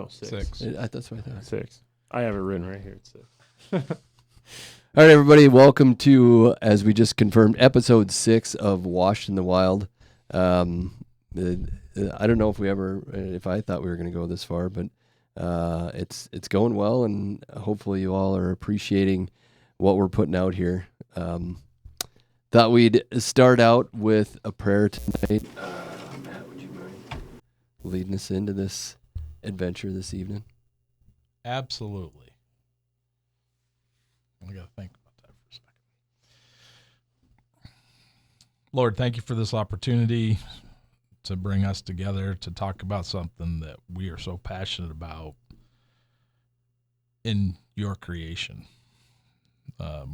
No, 6. That's what I thought. 6. I have it written right here. It's 6. All right, everybody, welcome to, as we just confirmed, episode 6 of Washed in the Wild. I don't know if I thought we were going to go this far, but it's going well, and hopefully you all are appreciating what we're putting out here. Thought we'd start out with a prayer tonight. Matt, would you mind leading us into this adventure this evening? Absolutely. I got to think about that for a second. Lord, thank you for this opportunity to bring us together to talk about something that we are so passionate about in your creation.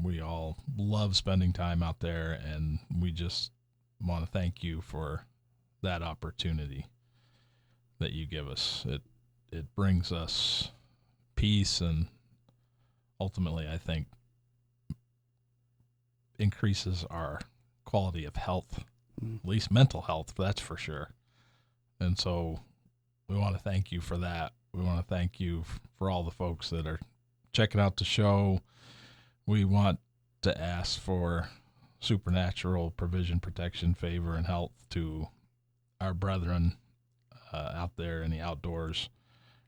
We all love spending time out there, and we just want to thank you for that opportunity that you give us. It brings us peace, and ultimately, I think, increases our quality of health, at least mental health, that's for sure. And so we want to thank you for that. We want to thank you for all the folks that are checking out the show. We want to ask for supernatural provision, protection, favor, and health to our brethren out there in the outdoors.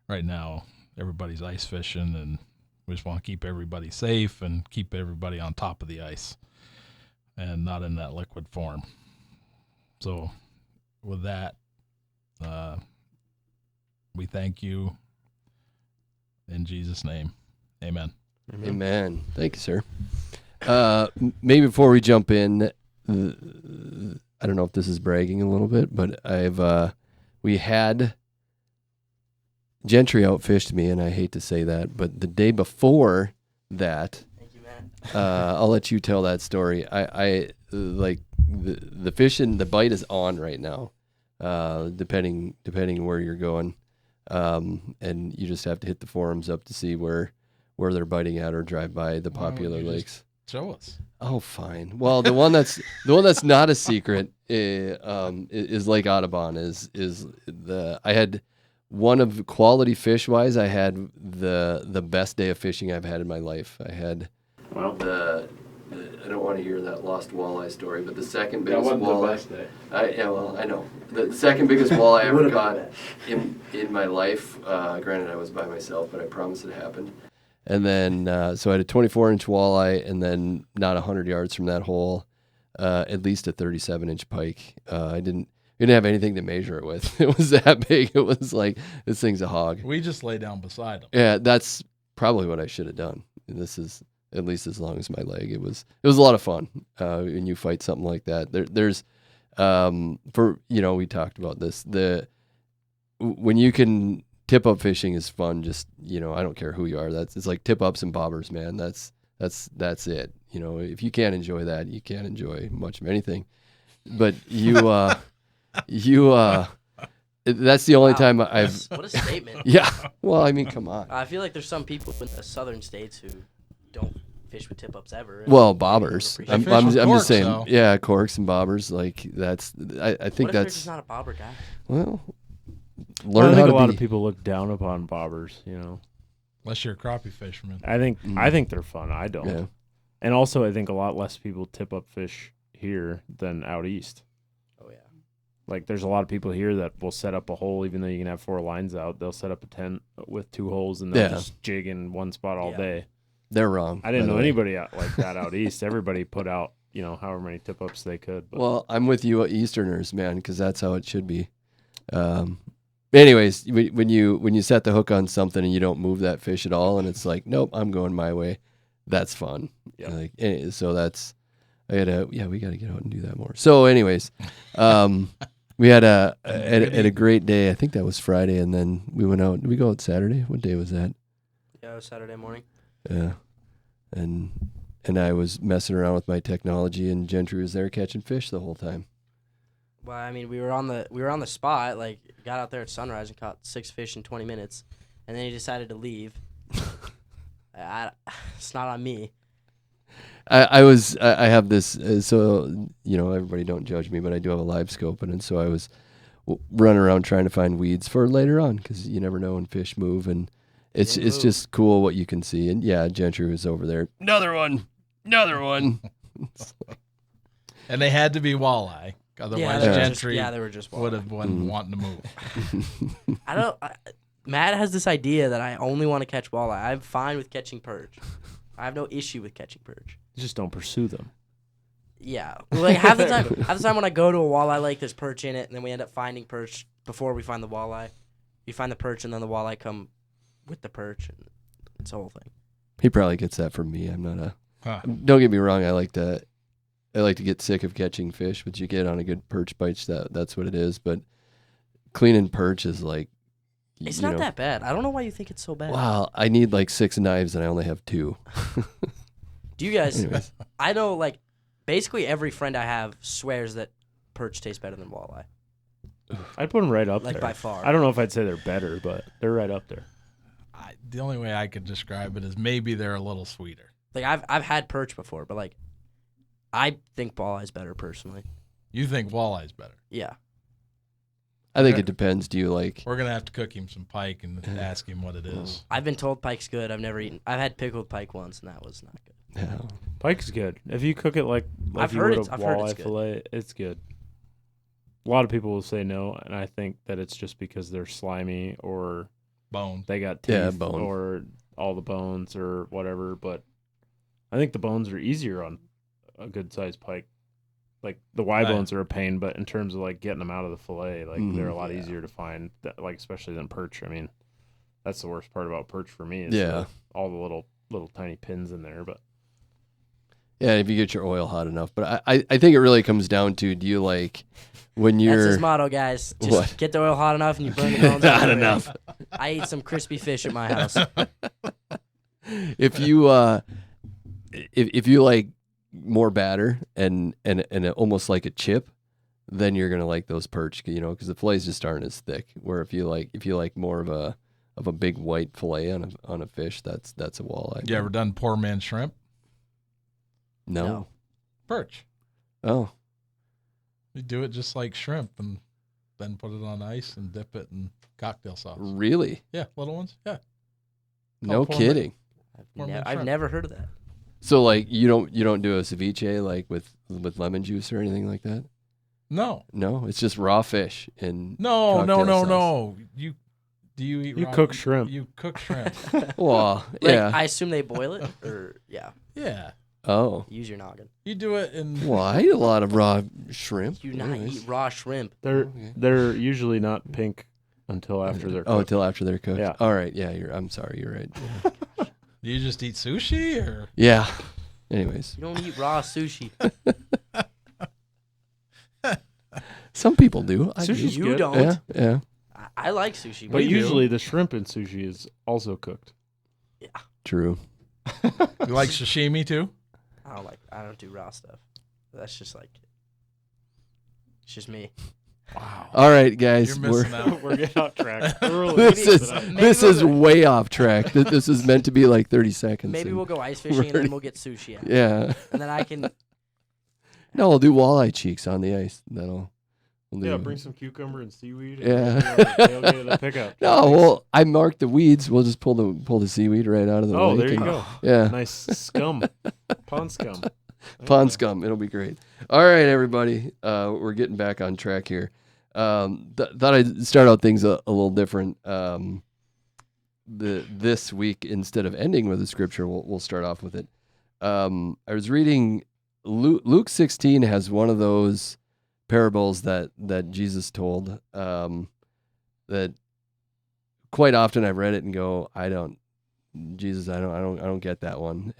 Right now, everybody's ice fishing, and we just want to keep everybody safe and keep everybody on top of the ice and not in that liquid form. So with that, we thank you in Jesus' name. Amen. Amen. Thank you, sir. Maybe before we jump in, I don't know if this is bragging a little bit, but we had Gentry outfished me, and I hate to say that, but the day before that, thank you, Matt. I'll let you tell that story. I like the fish and the bite is on right now, depending where you're going, and you just have to hit the forums up to see where they're biting at or drive by the popular lakes. Show us. Oh, fine. Well, the one that's not a secret is Lake Audubon. I had one of quality fish wise. I had the best day of fishing I've had in my life. I had I don't want to hear that lost walleye story, but the second biggest walleye. The best day. I know the second biggest walleye I ever caught in my life. Granted, I was by myself, but I promise it happened. And then, so I had a 24-inch walleye, and then not 100 yards from that hole, at least a 37-inch pike. I didn't have anything to measure it with. It was that big. It was like, this thing's a hog. We just lay down beside him. Yeah, that's probably what I should have done. This is at least as long as my leg. It was a lot of fun when you fight something like that. There's, we talked about this. When you can. Tip-up fishing is fun. Just, I don't care who you are. It's like tip-ups and bobbers, man. That's it. If you can't enjoy that, you can't enjoy much of anything. But that's the only time I've. What a statement. Yeah. Well, I mean, come on. I feel like there's some people in the southern states who don't fish with tip-ups ever. Well, bobbers. I'm just saying. Though. Yeah, corks and bobbers. Like that's. I think what if that's. You're just not a bobber guy. Well. I think a lot of people look down upon bobbers, Unless you're a crappie fisherman. I think they're fun. I don't. Yeah. And also, I think a lot less people tip up fish here than out east. Oh, yeah. Like, there's a lot of people here that will set up a hole, even though you can have 4 lines out. They'll set up a tent with 2 holes, and they'll just jig in one spot all day. They're wrong. I didn't know anybody like that out east. Everybody put out, however many tip-ups they could. But. Well, I'm with you Easterners, man, because that's how it should be. Anyways, when you set the hook on something and you don't move that fish at all, and it's like, nope, I'm going my way, that's fun. Yeah. So that's we got to get out and do that more. So, anyways, we had a great day. I think that was Friday, and then we went out. Did we go out Saturday? What day was that? Yeah, it was Saturday morning. Yeah, and I was messing around with my technology, and Gentry was there catching fish the whole time. Well, I mean, we were on the spot. Like, got out there at sunrise and caught 6 fish in 20 minutes, and then he decided to leave. It's not on me. I have this, so everybody don't judge me, but I do have a live scope, and so I was run around trying to find weeds for later on because you never know when fish move, and it's just cool what you can see. And yeah, Gentry was over there. Another one. And they had to be walleye. Otherwise, Gentry they were just walleye. would have been wanting to move. Matt has this idea that I only want to catch walleye. I'm fine with catching perch. I have no issue with catching perch. You just don't pursue them. Yeah, like half the time when I go to a walleye lake, there's perch in it, and then we end up finding perch before we find the walleye. You find the perch, and then the walleye come with the perch, and it's a whole thing. He probably gets that from me. I'm not a. Don't get me wrong. I like to get sick of catching fish, but you get on a good perch bite. That's what it is. But cleaning perch is like. It's not that bad. I don't know why you think it's so bad. Wow, I need like 6 knives, and I only have 2. Do you guys? I know like. Basically, every friend I have swears that perch tastes better than walleye. I'd put them right up there. Like by far. I don't know if I'd say they're better, but they're right up there. The only way I could describe it is maybe they're a little sweeter. Like I've had perch before, but like I think walleye's better personally. You think walleye's better? Yeah. I think it depends. Do you like? We're gonna have to cook him some pike and ask him what it is. I've been told pike's good. I've never eaten. I've had pickled pike once, and that was not good. No. Pike's good. If you cook it like I've you heard would a I've heard walleye fillet, it's good. A lot of people will say no, and I think that it's just because they're slimy or Bone. they got teeth bone. or all the bones or whatever. But I think the bones are easier on a good sized pike. Like the Y bones are a pain, but in terms of like getting them out of the fillet, like they're a lot easier to find. Like especially than perch. I mean, that's the worst part about perch for me. Is all the little tiny pins in there, but. Yeah, if you get your oil hot enough. But I think it really comes down to, do you like when you're... That's his motto, guys. Just get the oil hot enough and you burn the bones. Not enough. I eat some crispy fish at my house. If you if you like more batter and almost like a chip, then you're gonna like those perch, because the fillets just aren't as thick. Where if you like more of a big white fillet on a fish, that's a walleye. You ever done poor man shrimp? No. Perch. Oh. You do it just like shrimp and then put it on ice and dip it in cocktail sauce. Really? Yeah, little ones. Yeah. No kidding. I've never heard of that. So like you don't do a ceviche like with lemon juice or anything like that? No. No, it's just raw fish and No. sauce. You eat You raw, cook shrimp. You cook shrimp. Well, Like, yeah. I assume they boil it or Yeah. Oh. use your noggin. You do it in Well, I eat a lot of raw shrimp. You not eat raw shrimp. They're usually not pink until after they're cooked. Oh, until after they're cooked. Yeah. All right. Yeah. I'm sorry. You're right. Yeah. Do you just eat sushi or Yeah. Anyways, You don't eat raw sushi. some people do. Sushi's You good. don't. Yeah. I like sushi. But you usually the shrimp in sushi is also cooked. True. you like sashimi too? I don't do raw stuff. That's just like it's just me. Wow. All right, guys. You're missing out. We're getting off track early. This is way off track. This is meant to be like 30 seconds. Maybe and we'll go ice fishing and then we'll get sushi out. Yeah. And then I can No, we'll do walleye cheeks on the ice. We'll do. Yeah, bring some cucumber and seaweed. Yeah. Tailgate the pickup. No, well, I marked the weeds. We'll just pull the seaweed right out of the lake. Oh, there you and- go. Yeah. Nice scum. Pond scum. Pond scum. It'll be great. All right, everybody. We're getting back on track here. Thought I'd start out things a little different. This week, instead of ending with a scripture, we'll start off with it. I was reading Luke 16 has one of those parables that Jesus told. That quite often I've read it and go, I don't get that one.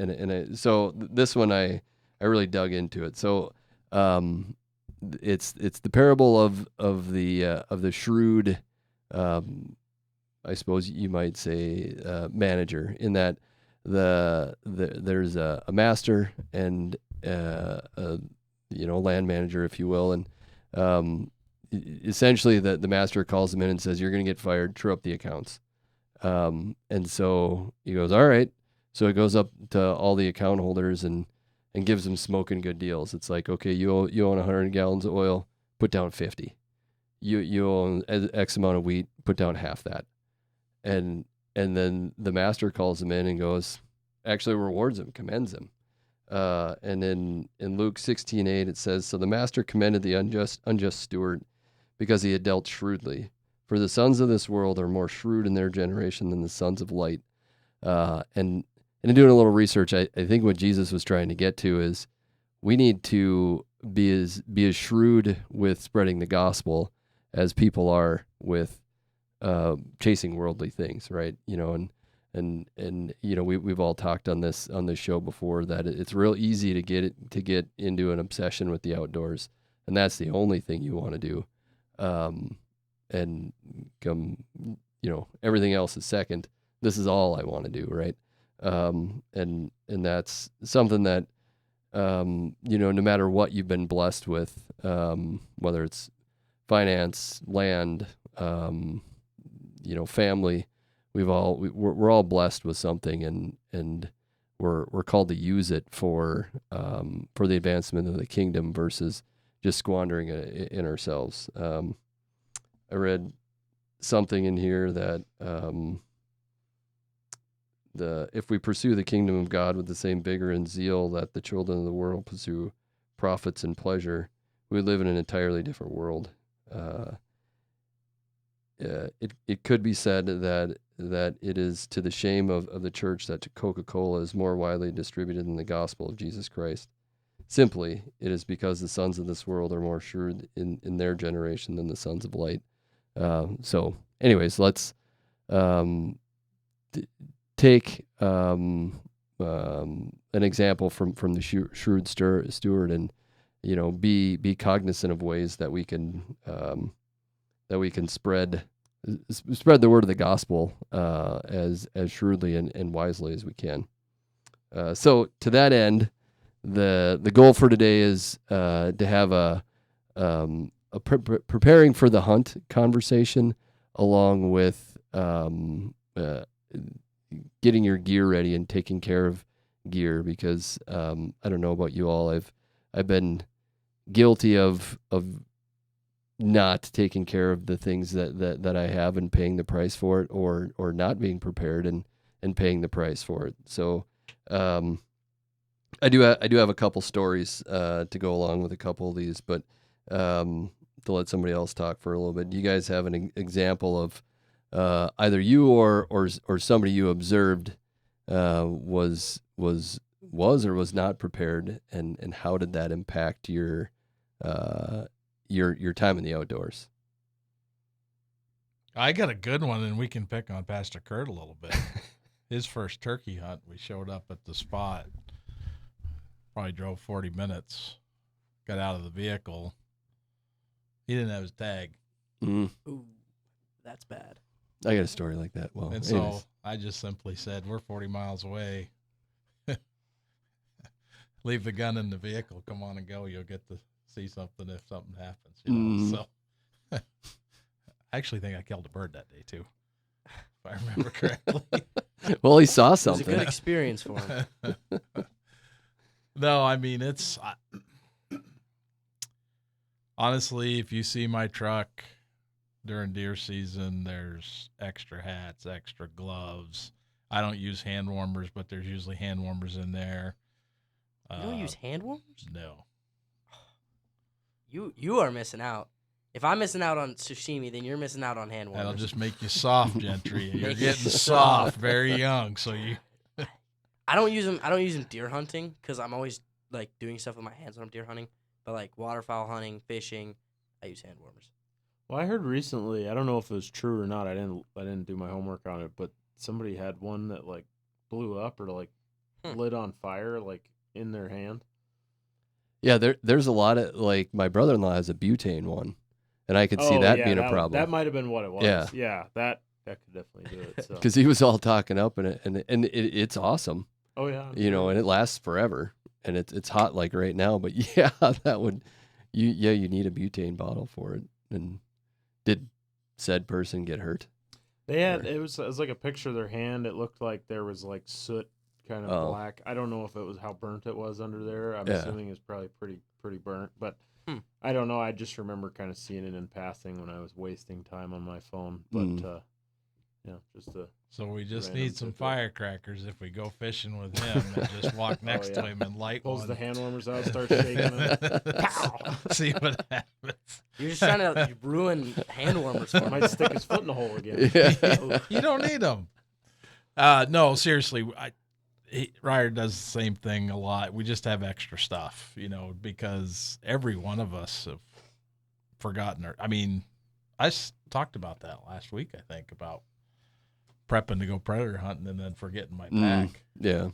So this one I really dug into it. So it's the parable of the shrewd, I suppose you might say, manager, in that there's a master and land manager, if you will, and essentially the master calls him in and says, "You're going to get fired. True up the accounts." And so he goes, "All right." So it goes up to all the account holders and gives them smoking good deals. It's like, okay, you own 100 gallons of oil, put down 50. you own X amount of wheat, put down half that. And then the master calls him in and goes, actually rewards him, commends him. And then in Luke 16:8 it says, so the master commended the unjust steward because he had dealt shrewdly. For the sons of this world are more shrewd in their generation than the sons of light. And in doing a little research, I think what Jesus was trying to get to is we need to be as shrewd with spreading the gospel as people are with chasing worldly things, right? You know, and you know, we've all talked on this show before that it's real easy to get into an obsession with the outdoors, and that's the only thing you want to do. And you know, everything else is second. This is all I want to do, right? And that's something that, you know, no matter what you've been blessed with, whether it's finance, land, you know, family, we're all blessed with something, and we're called to use it for the advancement of the kingdom versus just squandering it in ourselves. I read something in here that if we pursue the kingdom of God with the same vigor and zeal that the children of the world pursue profits and pleasure, we live in an entirely different world. It could be said that it is to the shame of the church that Coca-Cola is more widely distributed than the gospel of Jesus Christ. Simply, it is because the sons of this world are more shrewd in their generation than the sons of light. So anyways, let's take an example from the shrewd steward, and you know, be cognizant of ways that we can spread the word of the gospel as shrewdly and wisely as we can. So to that end, the goal for today is to have a preparing for the hunt conversation, along with getting your gear ready and taking care of gear, because I don't know about you all, I've been guilty of not taking care of the things that I have and paying the price for it, or not being prepared and paying the price for it. So I do have a couple stories to go along with a couple of these, but to let somebody else talk for a little bit. Do you guys have an example of either you or somebody you observed was or was not prepared, and how did that impact your time in the outdoors? I got a good one, and we can pick on Pastor Kurt a little bit. His first turkey hunt, we showed up at the spot, probably drove 40 minutes, got out of the vehicle. He didn't have his tag. Mm. Ooh, that's bad. I got a story like that. Well, And anyways. so I just simply said, we're 40 miles away. Leave the gun in the vehicle. Come on and go. You'll get to see something if something happens. You know? So I actually think I killed a bird that day too, if I remember correctly. Well, he saw It was a something. good experience for him. No, I mean, honestly, if you see my truck during deer season, there's extra hats, extra gloves. I don't use hand warmers, but there's usually hand warmers in there. You don't use hand warmers? No. You are missing out. If I'm missing out on sashimi, then you're missing out on hand warmers. That'll just make you soft, Gentry. You're getting soft, very young. So you. I don't use them deer hunting, because I'm always like doing stuff with my hands when I'm deer hunting. But like waterfowl hunting, fishing, I use hand warmers. Well, I heard recently, I don't know if it was true or not. I didn't do my homework on it, but somebody had one that like blew up or like lit on fire like in their hand. Yeah, there's a lot of, like, my brother-in-law has a butane one, and I could see that being a problem. That might have been what it was. Yeah. That could definitely do it. So. Because he was all talking up, and it's awesome. Oh yeah, you know, and it lasts forever, and it's hot like right now. But yeah, that would you need a butane bottle for it. And did said person get hurt? They had it was like a picture of their hand. It looked like there was like soot, kind of black. I don't know if it was how burnt it was under there. I'm assuming it's probably pretty burnt. But I don't know. I just remember kind of seeing it in passing when I was wasting time on my phone. But just a So we just random need some tidbit. firecrackers if we go fishing with him and just walk next to him and light pulls one. the hand warmers out, starts shaking them. Pow! See what happens. You're just trying to ruin hand warmers for me. Might stick his foot in the hole again. Yeah. You don't need them. No, seriously, Ryer does the same thing a lot. We just have extra stuff, because every one of us have forgotten. I talked about that last week, I think, about prepping to go predator hunting and then forgetting my pack. Yeah.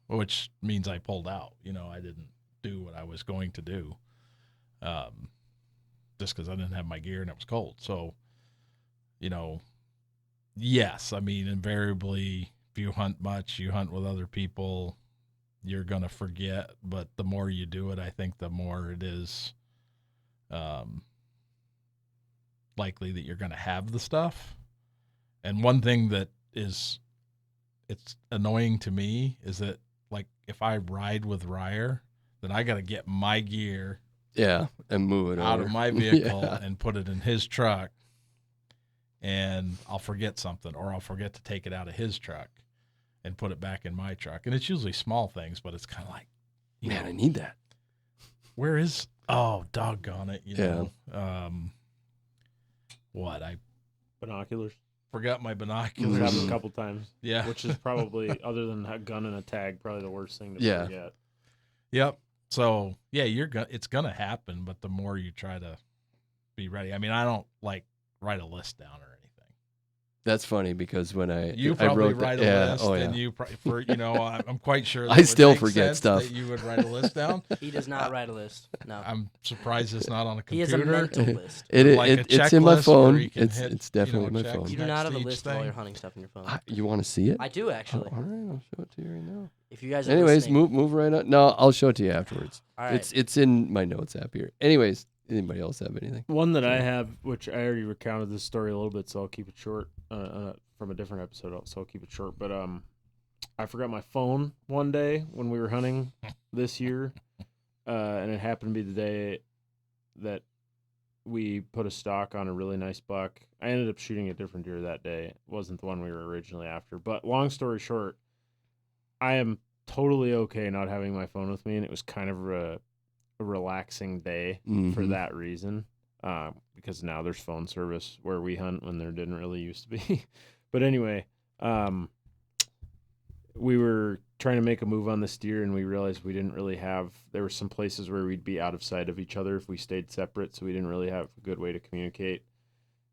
Which means I pulled out. I didn't do what I was going to do, just because I didn't have my gear and it was cold. So, yes, invariably, if you hunt much, you hunt with other people, you're gonna forget. But the more you do it, I think the more it is likely that you're gonna have the stuff. And one thing that it's annoying to me is that, like, if I ride with Ryer, then I got to get my gear and move it out over. of my vehicle Yeah. and put it in his truck, and I'll forget something, or I'll forget to take it out of his truck and put it back in my truck. And it's usually small things, but it's kind of like, Man, I need that. where is, doggone it, I Binoculars. forgot my It's binoculars. happened a couple times. Yeah. Which is probably, other than a gun and a tag, probably the worst thing to Yeah. forget. Yep. So yeah, it's gonna happen, but the more you try to be ready. I don't write a list down or anything. That's funny because when You I probably wrote write that, a list, and you I'm quite sure. That I would still make forget sense stuff. That you would write a list down. He does not write a list. No. I'm surprised it's not on a He has a computer. mental list. it's in my checklist phone. where you can It's hit, it's definitely my checks. phone. You do not have a Next to list each of all thing. your hunting stuff in your phone. You want to see it? I do, actually. All right, I'll show it to you right now. If you guys are Anyways, listening. move right on. No, I'll show it to you afterwards. All right. It's in my notes app here. Anyways, anybody else have anything? One that I have, which I already recounted this story a little bit, so I'll keep it short. From a different episode, so I'll keep it short. But I forgot my phone one day when we were hunting this year, and it happened to be the day that we put a stock on a really nice buck. I ended up shooting a different deer that day. It wasn't the one we were originally after. But long story short, I am totally okay not having my phone with me, and it was kind of a relaxing day for Mhm. that reason. Because now there's phone service where we hunt when there didn't really used to be. But anyway, we were trying to make a move on this deer, and we realized we didn't really have, there were some places where we'd be out of sight of each other if we stayed separate, so we didn't really have a good way to communicate.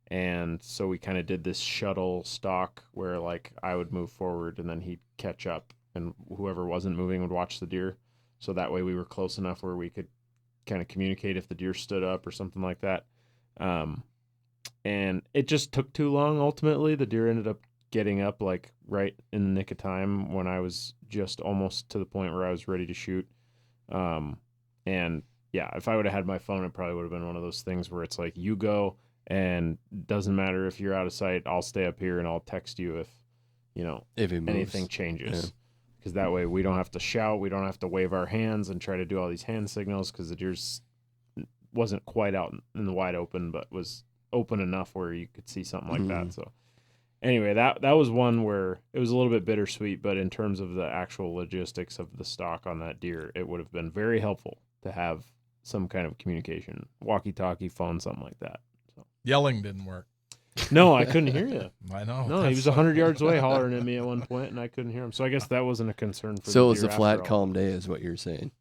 And so we kind of did this shuttle stalk where, like, I would move forward and then he'd catch up, and whoever wasn't moving would watch the deer. So that way we were close enough where we could kind of communicate if the deer stood up or something like that. And it just took too long. Ultimately, the deer ended up getting up like right in the nick of time when I was just almost to the point where I was ready to shoot. And yeah, if I would have had my phone, it probably would have been one of those things where it's like, you go, and doesn't matter if you're out of sight, I'll stay up here and I'll text you if If it moves. anything changes. Because that way we don't have to shout, we don't have to wave our hands and try to do all these hand signals, because the deer's wasn't quite out in the wide open, but was open enough where you could see something like that. So anyway, that was one where it was a little bit bittersweet, but in terms of the actual logistics of the stock on that deer, it would have been very helpful to have some kind of communication, walkie-talkie, phone, something like that. So. Yelling didn't work. No, I couldn't hear you. I know. No, he was 100 yards away hollering at me at one point, and I couldn't hear him. So I guess that wasn't a concern for So the it was deer a flat, after all. calm day, is what you're saying.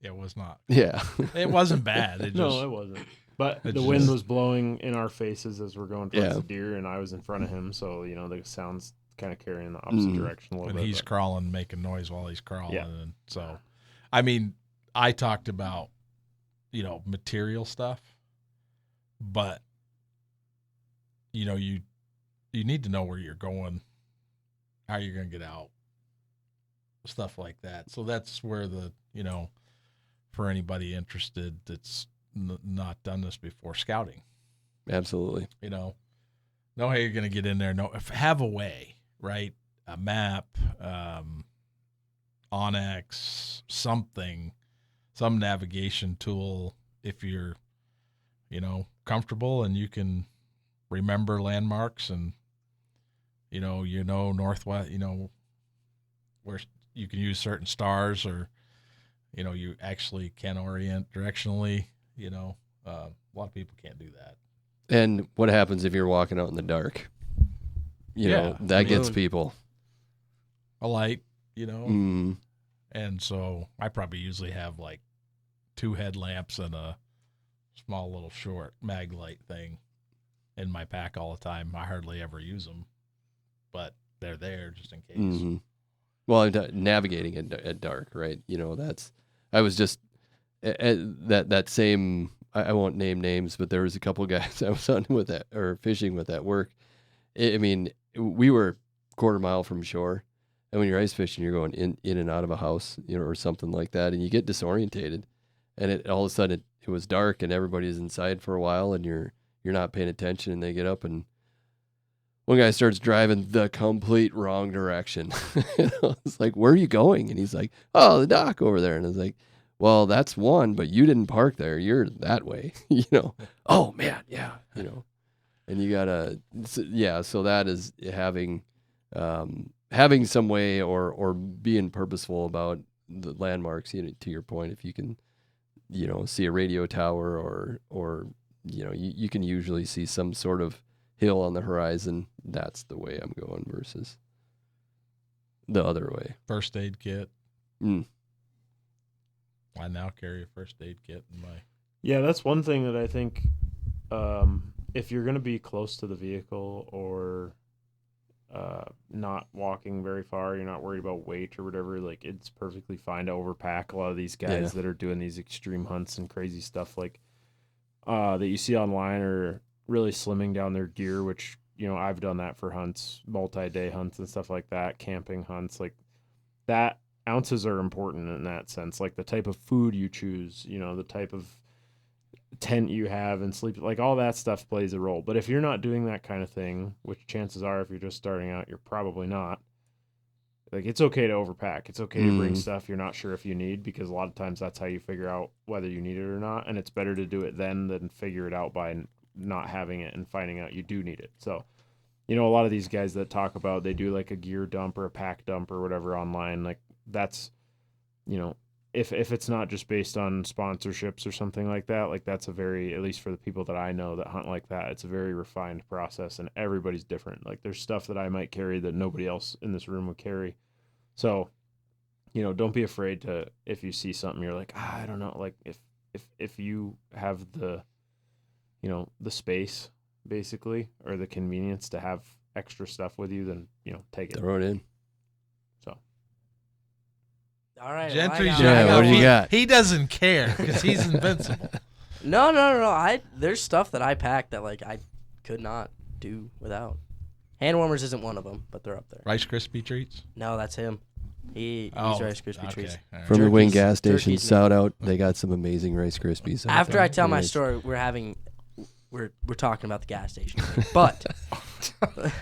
It was not. Yeah. It wasn't bad. It No, just, it wasn't. But It the wind just- was blowing in our faces as we're going towards Yeah. the deer, and I was in front of him, so the sound's kind of carrying the opposite direction a little and bit. he's but- crawling, making noise while he's crawling. Yeah. And so, I mean, I talked about, material stuff, but, you need to know where you're going, how you're going to get out, stuff like that. So that's where for anybody interested that's not done this before, scouting, Absolutely. know how you're going to get in there. Have a way, right? A map, Onyx, something, some navigation tool. if you're, comfortable and you can remember landmarks and, northwest, where you can use certain stars or, you actually can orient directionally, a lot of people can't do that. And what happens if you're walking out in the dark? That gets people. A light, Mm. And so I probably usually have like 2 headlamps and a small little short mag light thing in my pack all the time. I hardly ever use them, but they're there just in case. Mm-hmm. Well, navigating at dark, right? I was just that same. I won't name names, but there was a couple guys I was on with that or fishing with at work. We were a quarter mile from shore, and when you're ice fishing, you're going in and out of a house, or something like that, and you get disorientated, and all of a sudden it was dark, and everybody's inside for a while, and you're not paying attention, and they get up, and one guy starts driving the complete wrong direction. It's like, where are you going? And he's like, oh, the dock over there. And I was like, well, that's one, but you didn't park there. You're that way, Oh man, yeah, And you gotta, So that is having some way or being purposeful about the landmarks. To your point, if you can, see a radio tower or you can usually see some sort of hill on the horizon. That's the way I'm going versus the other way. First aid kit. Mm. I now carry a first aid kit in my. Yeah, that's one thing that I think. If you're going to be close to the vehicle or not walking very far, you're not worried about weight or whatever, like it's perfectly fine to overpack. A lot of these guys that are doing these extreme hunts and crazy stuff like that you see online are really slimming down their gear, which, I've done that for hunts, multi-day hunts and stuff like that, camping hunts, like that. Ounces are important in that sense, like the type of food you choose, the type of tent you have and sleep, like all that stuff plays a role. But if you're not doing that kind of thing, which chances are if you're just starting out, you're probably not, like it's okay to overpack. It's okay to bring stuff you're not sure if you need, because a lot of times that's how you figure out whether you need it or not. And it's better to do it then than figure it out by not having it and finding out you do need it. So, a lot of these guys that talk about, they do like a gear dump or a pack dump or whatever online, like that's, if it's not just based on sponsorships or something like that, like that's a very, at least for the people that I know that hunt like that, it's a very refined process and everybody's different. Like there's stuff that I might carry that nobody else in this room would carry. So, don't be afraid to, if you see something, you're like, I don't know, like if you have the, the space basically, or the convenience to have extra stuff with you, then, take it. Throw it in. All right. Gentry, what do you got? He doesn't care because he's invincible. No. There's stuff that I pack that like I could not do without. Hand warmers isn't one of them, but they're up there. Rice Krispie treats? No, that's him. He's Rice Krispie treats. Right. From the Wing gas station, Turkey's shout out. They got some amazing Rice Krispies. After I tell my story, we're talking about the gas station, but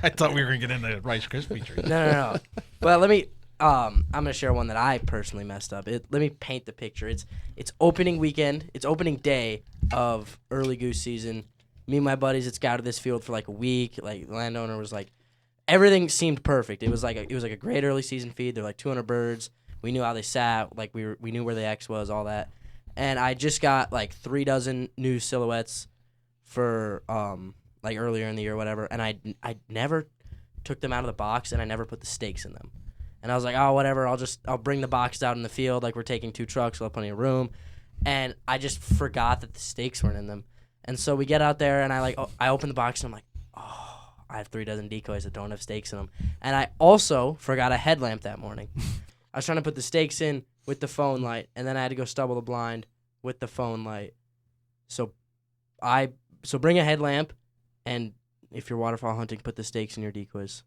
I thought we were gonna get into Rice Krispie treats. No. Well, let me. I'm gonna share one that I personally messed up. Let me paint the picture. It's opening weekend. It's opening day of early goose season. Me and my buddies had scouted this field for like a week. Like the landowner was like, everything seemed perfect. It was like a great early season feed. They're like 200 birds. We knew how they sat. Like we knew where the X was, all that. And I just got like 3 dozen new silhouettes for like earlier in the year, or whatever. And I never took them out of the box, and I never put the stakes in them. And I was like, oh, whatever, I'll bring the box out in the field. Like, we're taking 2 trucks, we'll have plenty of room. And I just forgot that the stakes weren't in them. And so we get out there, and I open the box, and I'm like, oh, I have 3 dozen decoys that don't have stakes in them. And I also forgot a headlamp that morning. I was trying to put the stakes in with the phone light, and then I had to go stubble the blind with the phone light. So bring a headlamp, and if you're waterfowl hunting, put the stakes in your decoys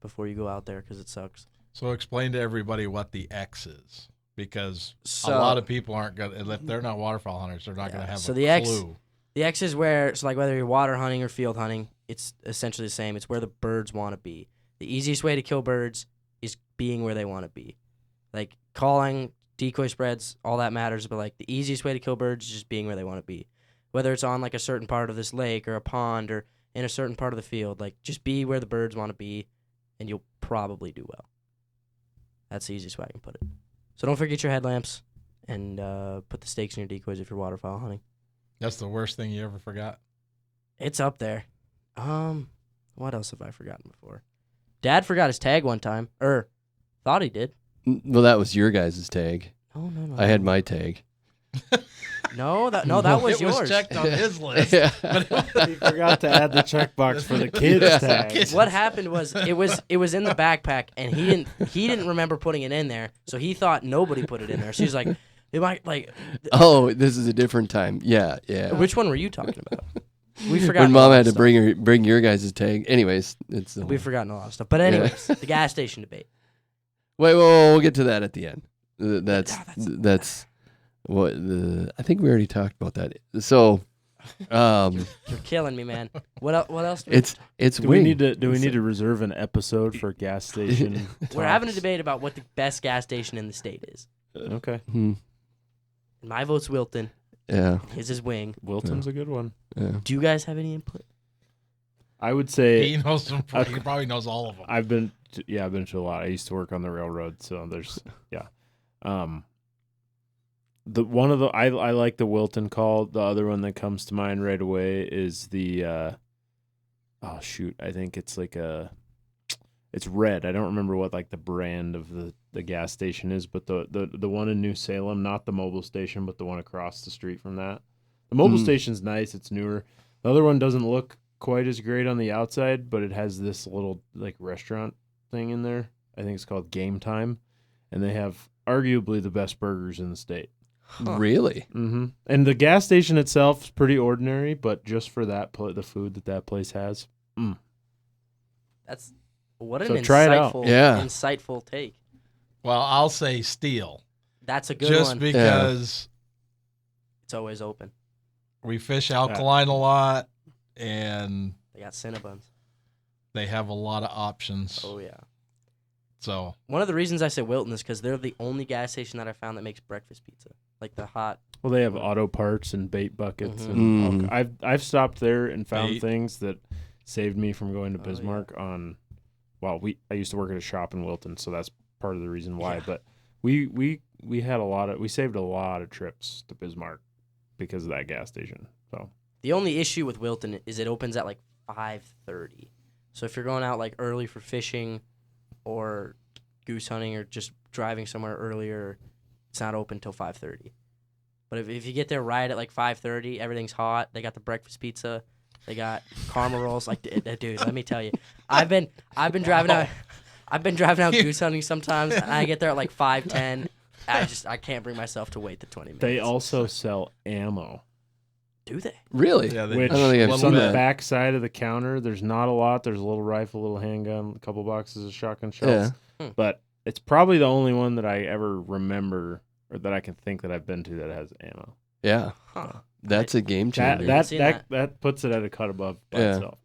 before you go out there, because it sucks. So explain to everybody what the X is, because a lot of people aren't going to, if they're not waterfowl hunters, they're not going to have a clue. The X is where, so like whether you're water hunting or field hunting, it's essentially the same. It's where the birds want to be. The easiest way to kill birds is being where they want to be. Like calling decoy spreads, all that matters, but like the easiest way to kill birds is just being where they want to be. Whether it's on like a certain part of this lake or a pond or in a certain part of the field, like just be where the birds want to be and you'll probably do well. That's the easiest way I can put it. So don't forget your headlamps and put the stakes in your decoys if you're waterfowl hunting. That's the worst thing you ever forgot. It's up there. What else have I forgotten before? Dad forgot his tag one time. Thought he did. Well, that was your guys' tag. No. I had my tag. No, that was it yours. was checked on his list. Yeah. He forgot to add the checkbox for the kids Yeah. tag. What happened was it was in the backpack and he didn't remember putting it in there, so he thought nobody put it in there. So he's like, "It might like." Oh, this is a different time. Yeah. Which one were you talking about? We forgot. When Mom had to bring your guys' tag. Anyways, it's the We've forgotten a lot of stuff. But anyways, the gas station debate. Wait, we'll get to that at the end. That's what I think we already talked about that. So, You're killing me, man. What else? it's Do we need to reserve an episode for gas station? We're having a debate about what the best gas station in the state is. Okay. My vote's Wilton. Yeah. His is Wing. Wilton's a good one. Yeah. Do you guys have any input? I would say He knows some. He probably knows all of them. I've been to a lot. I used to work on the railroad, so there's I like the Wilton call. The other one that comes to mind right away is the I think it's like it's red. I don't remember what like the brand of the gas station is, but the one in New Salem, not the mobile station, but the one across the street from that. The mobile station's nice, it's newer. The other one doesn't look quite as great on the outside, but it has this little like restaurant thing in there. I think it's called Game Time, and they have arguably the best burgers in the state. Huh. Really? Mm-hmm. And the gas station itself is pretty ordinary, but just for that the food that place has. That's what an So try it out. insightful take. Well, I'll say Steel. That's a good Just one. because It's always open. we fish alkaline a lot and They got Cinnabons. they have a lot of options. Oh yeah. So One of the reasons I say Wilton is because they're the only gas station that I found that makes breakfast pizza, like the hot. Well, they have auto parts and bait buckets, Mhm. and I've stopped there and found Bait. things that saved me from going to Oh, yeah. Bismarck on. Well, I used to work at a shop in Wilton, so that's part of the reason why. Yeah. But we had we saved a lot of trips to Bismarck because of that gas station. So The only issue with Wilton is it opens at like 5:30. So if you're going out like early for fishing, or goose hunting, or just driving somewhere earlier, it's not open till 5:30. But if you get there right at like 5:30, everything's hot. They got the breakfast pizza. They got caramel rolls. Like, dude, let me tell you, I've been driving out. I've been driving out goose hunting sometimes, and I get there at like 5:10. I can't bring myself to wait the 20 minutes. they also sell ammo. Do they? Really? Yeah, Which I don't think I've on seen the that. back side of the counter, there's not a lot. There's a little rifle, a little handgun, a couple boxes of shotgun shells. Yeah. But it's probably the only one that I ever remember or that I can think that I've been to that has ammo. Yeah. Huh. That's a game changer. That puts it at a cut above by Yeah. itself.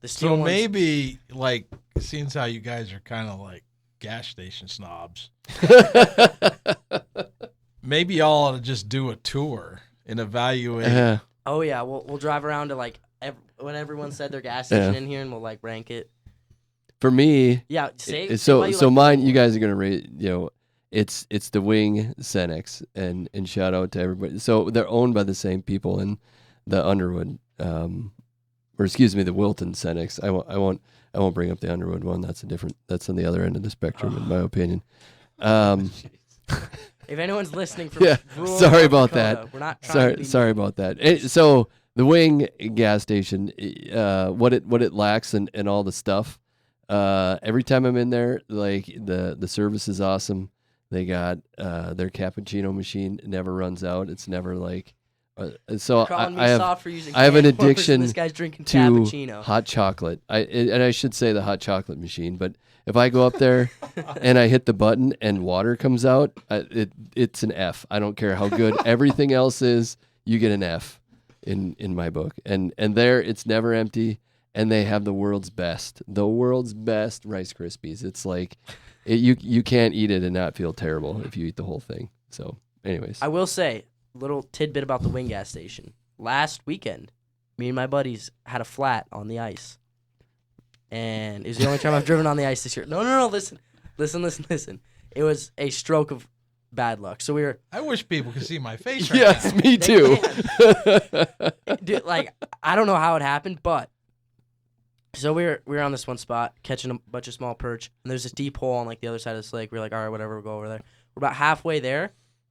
The steel so ones, maybe like seeing how you guys are kind of like gas station snobs, maybe y'all ought to just do a tour and evaluate. Yeah. Oh yeah, we'll drive around to like when everyone said their gas station in here, and we'll like rank it. For me, Yeah, say so why you so like mine, the you guys are gonna rate. It's the Wing Cenex, and shout out to everybody. So they're owned by the same people in the Underwood, or excuse me, the Wilton Cenex. I won't bring up the Underwood one. That's on the other end of the spectrum, in my opinion. If anyone's listening from Yeah, rural sorry North about Dakota, that. We're not trying to be Sorry about that. So the Wing gas station, what it lacks and all the stuff. Every time I'm in there, like the service is awesome. They got their cappuccino machine never runs out. It's never like so. calling me I have soft for using I have an can warmers, and addiction this guy's drinking to cappuccino. hot chocolate. And I should say the hot chocolate machine, but if I go up there and I hit the button and water comes out, it's an F. I don't care how good everything else is. You get an F in my book. And there it's never empty. And they have the world's best Rice Krispies. It's like You can't eat it and not feel terrible if you eat the whole thing. So, anyways. I will say, little tidbit about the wing gas station. Last weekend, me and my buddies had a flat on the ice. And it was the only time I've driven on the ice this year. No, listen. It was a stroke of bad luck. So we were... I wish people could see my face right Yes, now. me too. Dude, like, I don't know how it happened, but... So we were on this one spot, catching a bunch of small perch, and there's this deep hole on, like, the other side of this lake. We were like, all right, whatever, we'll go over there. We're about halfway there,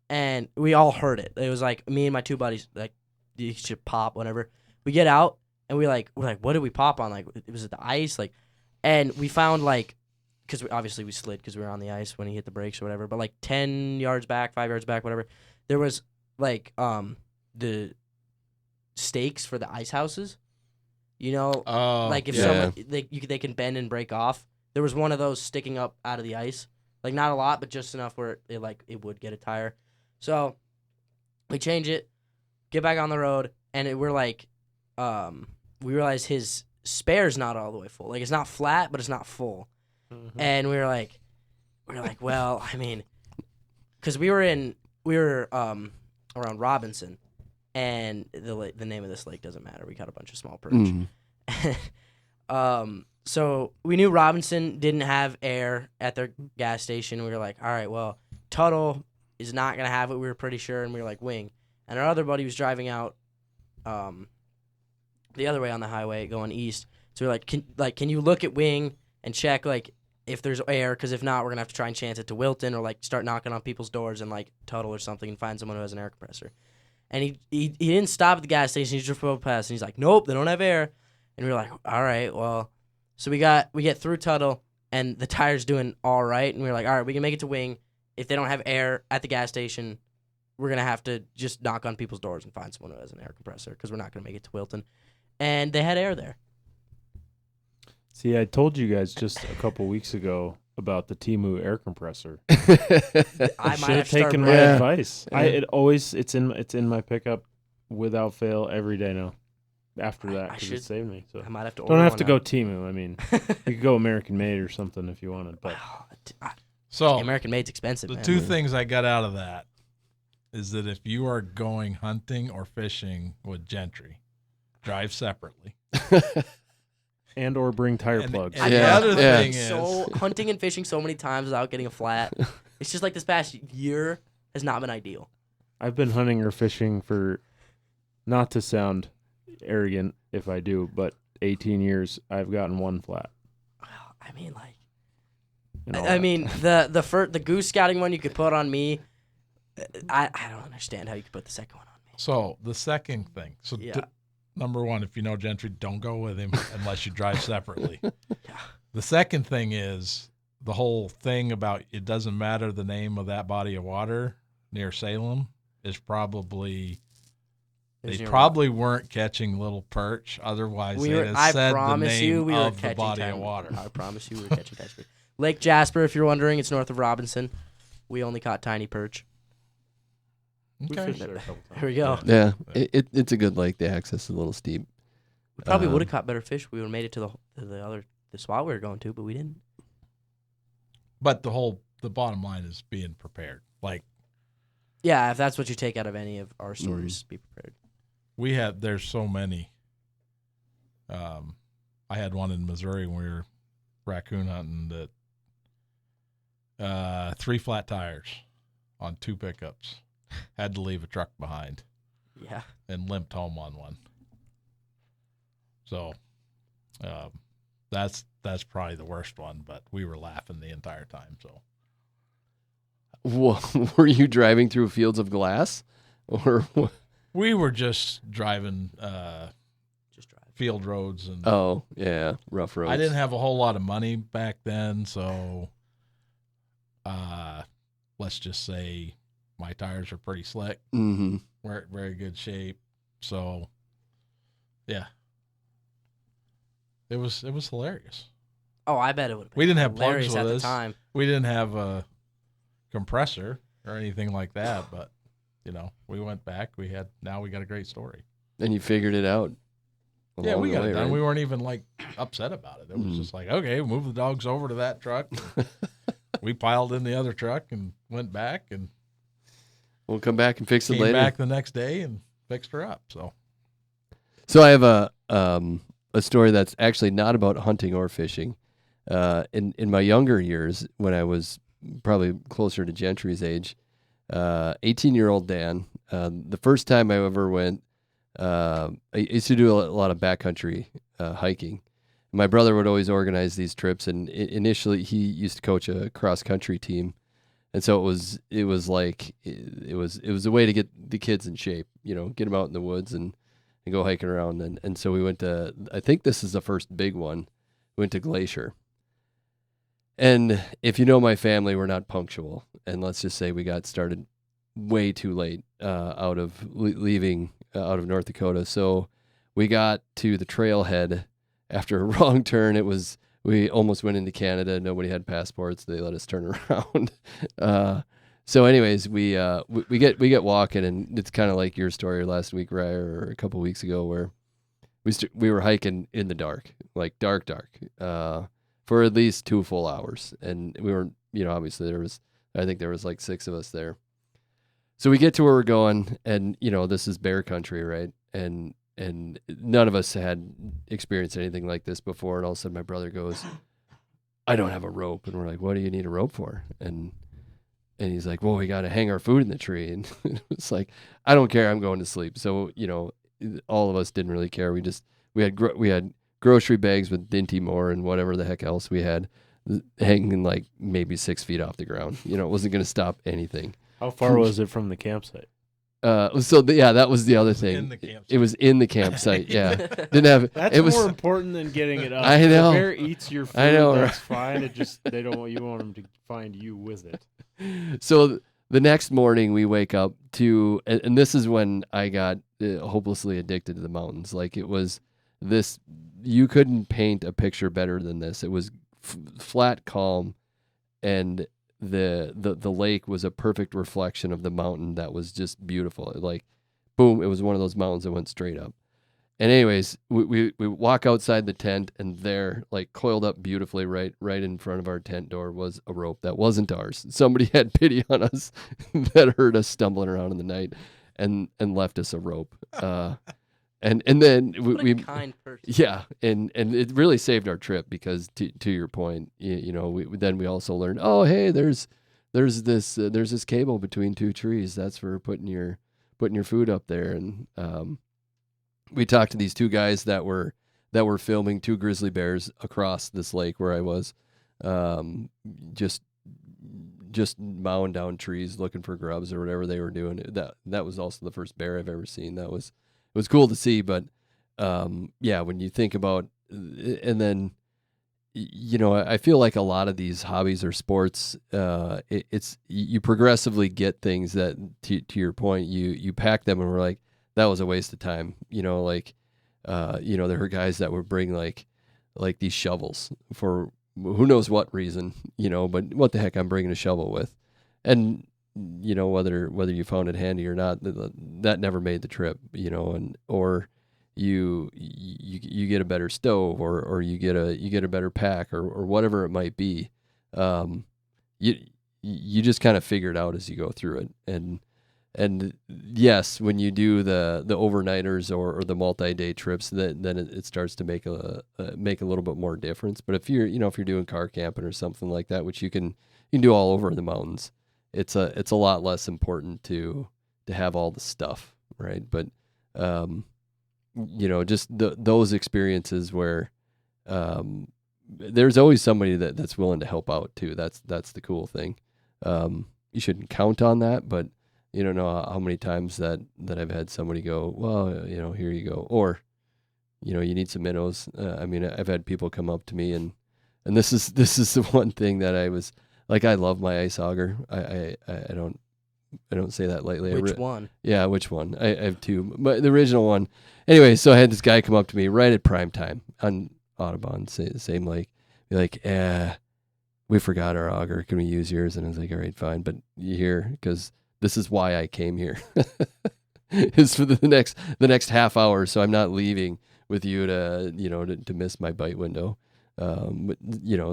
and we all heard it. It was like, me and my two buddies, like, you should pop, whatever. We get out, and we're like, what did we pop on? Like, was it the ice? Like, and we found, like... Because obviously we slid because we were on the ice when he hit the brakes or whatever. But like 10 yards back, 5 yards back, whatever, there was like the stakes for the ice houses. You know, like if someone they can bend and break off. There was one of those sticking up out of the ice, like not a lot, but just enough where it would get a tire. So we change it, get back on the road, and we're like, we realize his spare's not all the way full. Like it's not flat, but it's not full. Mm-hmm. And we were like, well, I mean, because we were around Robinson, and the name of this lake doesn't matter. We caught a bunch of small perch. Mm-hmm. So we knew Robinson didn't have air at their gas station. We were like, all right, well, Tuttle is not gonna have it. We were pretty sure, and we were like, wing. And our other buddy was driving out, the other way on the highway going east. So we're like, can you look at wing and check like if there's air, because if not, we're going to have to try and chance it to Wilton or, like, start knocking on people's doors and, like, Tuttle or something and find someone who has an air compressor. And he didn't stop at the gas station. He just drove past, and he's like, nope, they don't have air. And we were like, all right, well. So we get through Tuttle, and the tire's doing all right. And we were like, all right, we can make it to Wing. If they don't have air at the gas station, we're going to have to just knock on people's doors and find someone who has an air compressor because we're not going to make it to Wilton. And they had air there. See, I told you guys just a couple weeks ago about the Temu air compressor. I might have taken my advice. Yeah. It's in my pickup without fail every day now. After that, because it saved me. So I might have to. Don't have to go Temu. I mean, you could go American Made or something if you wanted. But so American Made's expensive. The two things I got out of that is that if you are going hunting or fishing with Gentry, drive separately. And or bring tire plugs. And the other thing is hunting and fishing so many times without getting a flat. It's just like this past year has not been ideal. I've been hunting or fishing for, not to sound arrogant if I do, but 18 years. I've gotten one flat. I mean, the goose scouting one you could put on me. I don't understand how you could put the second one on me. So the second thing. So number one, if you know Gentry, don't go with him unless you drive separately. Yeah. The second thing is the whole thing about it doesn't matter the name of that body of water near Salem is probably they probably weren't catching little perch. Otherwise, they said the name of the body of water. I promise you we were catching tiny perch. Lake Jasper, if you're wondering, it's north of Robinson. We only caught tiny perch. Okay. Here we go. Yeah, it's a good lake. The access is a little steep. We probably would have caught better fish. We would have made it to the spot we were going to, but we didn't. But the bottom line is being prepared. Like, yeah, if that's what you take out of any of our stories, be prepared. There's so many. I had one in Missouri when we were raccoon hunting that 3 flat tires on 2 pickups. Had to leave a truck behind. Yeah. And limped home on one. So that's probably the worst one, but we were laughing the entire time. So were you driving through fields of glass? Or we were just driving field roads and rough roads. I didn't have a whole lot of money back then, so let's just say my tires are pretty slick. Mm-hmm. We're in very good shape. So, yeah. It was hilarious. Oh, I bet it would have been. We didn't have plugs with at us. The time. We didn't have a compressor or anything like that, but, we went back. Now we got a great story. And you figured it out. Yeah, we got it done. Right? We weren't even, upset about it. It was just like, okay, move the dogs over to that truck. we piled in the other truck and went back and We'll come back and fix it came later. back the next day and fixed her up. So I have a story that's actually not about hunting or fishing. In my younger years, when I was probably closer to Gentry's age, 18-year-old Dan, the first time I ever went, I used to do a lot of backcountry hiking. My brother would always organize these trips, and initially he used to coach a cross-country team. And so it was a way to get the kids in shape, get them out in the woods and go hiking around. And so we went to, I think this is the first big one, we went to Glacier. And if you know my family, we're not punctual. And let's just say we got started way too late out of leaving out of North Dakota. So we got to the trailhead after a wrong turn. We almost went into Canada. Nobody had passports. They let us turn around. So anyways, we get walking, and it's kind of like your story last week, Ryan, or a couple weeks ago, where we were hiking in the dark, like dark, for at least 2 full hours. And we were, obviously I think there was like 6 of us there. So we get to where we're going, and this is bear country, right? And none of us had experienced anything like this before. And all of a sudden my brother goes, I don't have a rope. And we're like, what do you need a rope for? And he's like, well, we got to hang our food in the tree. And it's like, I don't care. I'm going to sleep. So, all of us didn't really care. We had grocery bags with Dinty Moore and whatever the heck else we had hanging like maybe 6 feet off the ground. It wasn't going to stop anything. How far was it from the campsite? That was the other thing. It was in the campsite. Yeah, didn't have. That's more important than getting it up. I know. If the bear eats your food, I know. That's fine. It just you want them to find you with it. So the next morning we wake up to, and this is when I got hopelessly addicted to the mountains. Like it was this, you couldn't paint a picture better than this. It was flat, calm, and the lake was a perfect reflection of the mountain that was just beautiful. Like, boom, it was one of those mountains that went straight up. And anyways, we walk outside the tent, and there, like coiled up beautifully right in front of our tent door, was a rope that wasn't ours. Somebody had pity on us that heard us stumbling around in the night and left us a rope. And then we kind person. Yeah, and it really saved our trip because to your point, we also learned, oh hey, there's this cable between 2 trees. That's for putting your food up there. And we talked to these 2 guys that were filming 2 grizzly bears across this lake where I was, just mowing down trees looking for grubs or whatever they were doing. That was also the first bear I've ever seen. It was cool to see, but when you think about, and then, I feel like a lot of these hobbies or sports, it's you progressively get things that, to your point, you pack them and we're like, that was a waste of time. There were guys that would bring like these shovels for who knows what reason, but what the heck I'm bringing a shovel with, and whether you found it handy or not, that never made the trip, or you get a better stove or you get a better pack or whatever it might be. You just kind of figure it out as you go through it. And yes, when you do the overnighters or the multi-day trips, then it starts to make a little bit more difference. But if you're doing car camping or something like that, which you can do all over the mountains, it's a lot less important to have all the stuff, right? But just those experiences where there's always somebody that's willing to help out too. That's the cool thing. You shouldn't count on that, but you don't know how many times that I've had somebody go, well, here you go, or you need some minnows. I've had people come up to me and this is the one thing that I was. Like, I love my ice auger. I don't say that lightly. Which one? Yeah, which one? I have 2, but the original one. Anyway, so I had this guy come up to me right at prime time on Audubon, same lake, be like, we forgot our auger. Can we use yours? And I was like, all right, fine. But you here, because this is why I came here. It's for the next half hour, so I'm not leaving with you to miss my bite window. But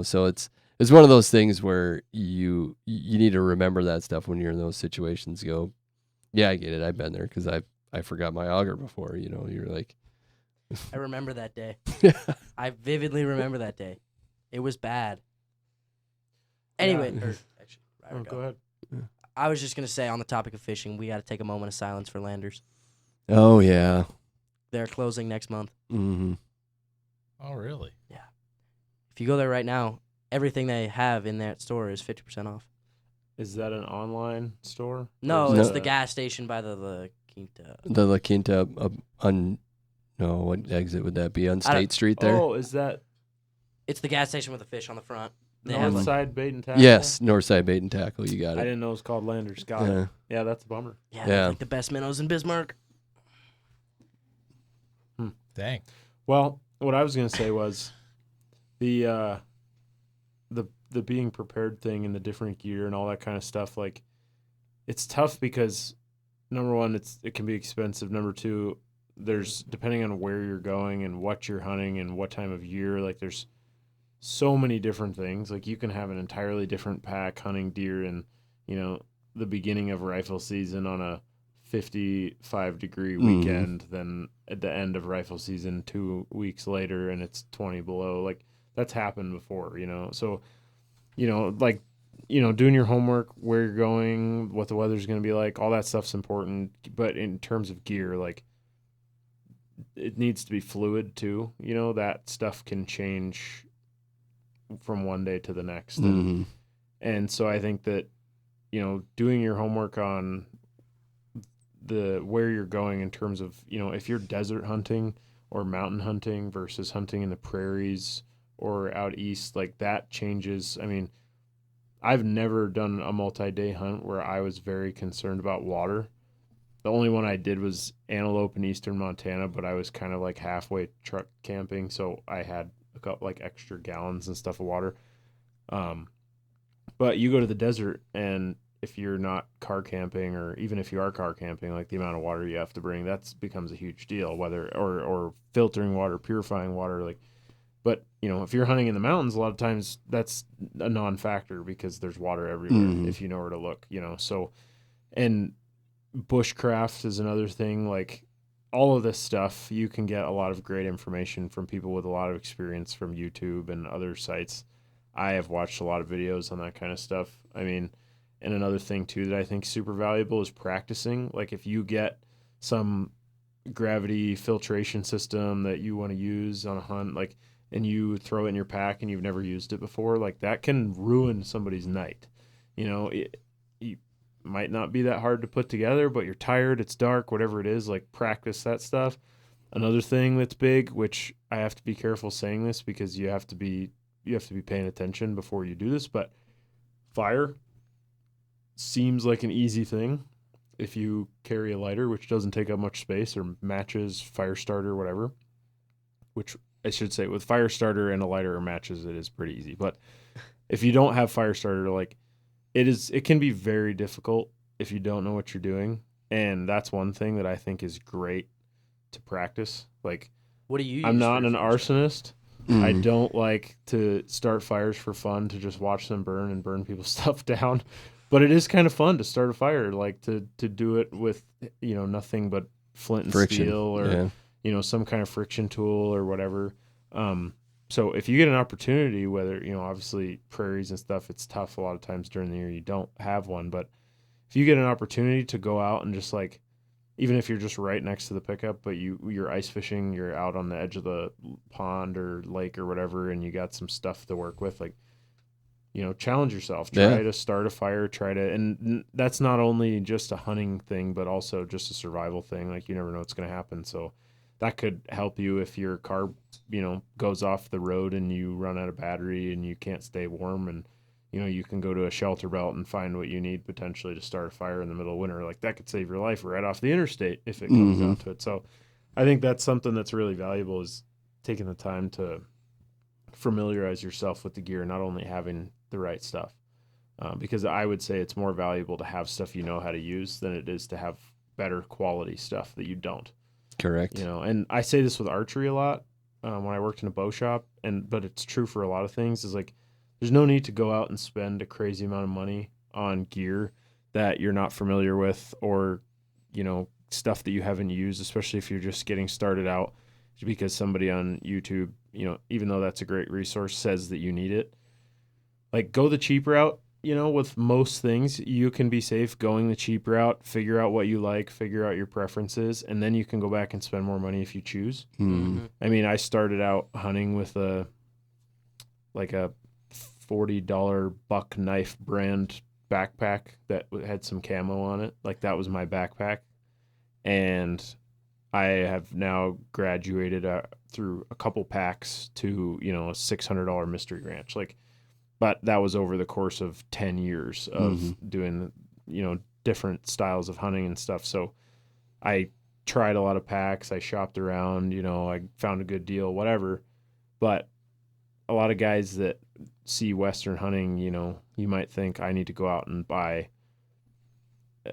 so it's it's one of those things where you need to remember that stuff when you're in those situations. Go, yeah, I get it. I've been there because I forgot my auger before. You're like, I remember that day. I vividly remember that day. It was bad. Anyway, Yeah. Go ahead. I was just gonna say, on the topic of fishing, we got to take a moment of silence for Landers. Oh yeah, They're closing next month. mm-hmm. Oh, really? Yeah. If you go there right now, everything they have in that store is 50% off. Is that an online store? No, Or is it's that- the gas station by the La Quinta. The La Quinta no, what exit would that be on I don't- State Street there? Oh, is that It's the gas station with the fish on the front. They have like, Northside Bait and Tackle? Yes, Northside Bait and Tackle. You got I it. didn't know it was called Landers. Got Yeah. it. Yeah, that's a bummer. yeah, Yeah. they have like the best minnows in Bismarck. Dang. Well, what I was gonna say was the being prepared thing and the different gear and all that kind of stuff. Like, it's tough because number one, it can be expensive. Number two, there's depending on where you're going and what you're hunting and what time of year. Like, there's so many different things. Like, you can have an entirely different pack hunting deer in, the beginning of rifle season on a 55-degree weekend than at the end of rifle season 2 weeks later and it's 20 below. Like, that's happened before, So, doing your homework, where you're going, what the weather's going to be like, all that stuff's important. But in terms of gear, like, it needs to be fluid too. That stuff can change from one day to the next. Mm-hmm. And so I think that, doing your homework on where you're going in terms of, if you're desert hunting or mountain hunting versus hunting in the prairies or out east, like, that changes. I mean, I've never done a multi-day hunt where I was very concerned about water. The only one I did was antelope in eastern Montana, but I was kind of like halfway truck camping, so I had a couple like extra gallons and stuff of water. But you go to the desert, and if you're not car camping, or even if you are car camping, like, the amount of water you have to bring, that becomes a huge deal. Whether or filtering water, purifying water, like. But if you're hunting in the mountains, a lot of times that's a non-factor because there's water everywhere if you know where to look. So, and bushcraft is another thing. Like, all of this stuff, you can get a lot of great information from people with a lot of experience from YouTube and other sites. I have watched a lot of videos on that kind of stuff. I mean, and another thing too that I think is super valuable is practicing. Like, if you get some gravity filtration system that you want to use on a hunt, like, and you throw it in your pack and you've never used it before, like, that can ruin somebody's night. It might not be that hard to put together, but you're tired, it's dark, whatever it is, like, practice that stuff. Another thing that's big, which I have to be careful saying this because you have to be paying attention before you do this, but fire seems like an easy thing if you carry a lighter, which doesn't take up much space, or matches, fire starter, whatever, which I should say with fire starter and a lighter or matches, it is pretty easy. But if you don't have fire starter, like, it can be very difficult if you don't know what you're doing. And that's one thing that I think is great to practice. Like, What do you use? I'm not for an your fire starter? arsonist. I don't like to start fires for fun, to just watch them burn and burn people's stuff down. But it is kind of fun to start a fire, like, to do it with, nothing but flint and Friction. steel, or some kind of friction tool or whatever. So if you get an opportunity, whether, obviously prairies and stuff, it's tough a lot of times during the year, you don't have one. But if you get an opportunity to go out and just, like, even if you're just right next to the pickup, but you're ice fishing, you're out on the edge of the pond or lake or whatever, and you got some stuff to work with, like, challenge yourself, try to start a fire, and that's not only just a hunting thing, but also just a survival thing. Like, you never know what's going to happen. So that could help you if your car, goes off the road and you run out of battery and you can't stay warm, and, you can go to a shelter belt and find what you need potentially to start a fire in the middle of winter. Like, that could save your life right off the interstate if it comes down to it. So I think that's something that's really valuable, is taking the time to familiarize yourself with the gear, not only having the right stuff. Because I would say it's more valuable to have stuff you know how to use than it is to have better quality stuff that you don't. Correct. And I say this with archery a lot when I worked in a bow shop, but it's true for a lot of things, is like, there's no need to go out and spend a crazy amount of money on gear that you're not familiar with, or, stuff that you haven't used, especially if you're just getting started out, because somebody on YouTube, even though that's a great resource, says that you need it. Like, go the cheap route. With most things, you can be safe going the cheap route, figure out what you like, figure out your preferences, and then you can go back and spend more money if you choose. Mm-hmm. I mean, I started out hunting with a $40 Buck Knife brand backpack that had some camo on it. Like, that was my backpack. And I have now graduated through a couple packs to, a $600 Mystery Ranch. But that was over the course of 10 years of doing, different styles of hunting and stuff. So I tried a lot of packs. I shopped around, I found a good deal, whatever. But a lot of guys that see Western hunting, you might think I need to go out and buy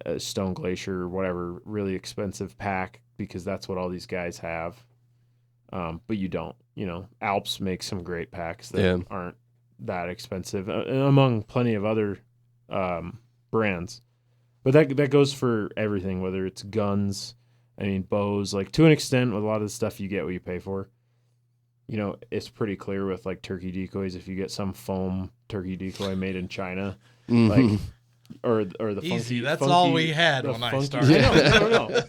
a Stone Glacier or whatever really expensive pack because that's what all these guys have. But you don't. Alps make some great packs that aren't that expensive, among plenty of other brands. But that goes for everything, whether it's guns, bows. Like, to an extent, with a lot of the stuff, you get what you pay for. It's pretty clear with, like, turkey decoys. If you get some foam turkey decoy made in China, like, or the easy. Funky, that's funky, all we had when I started. I know.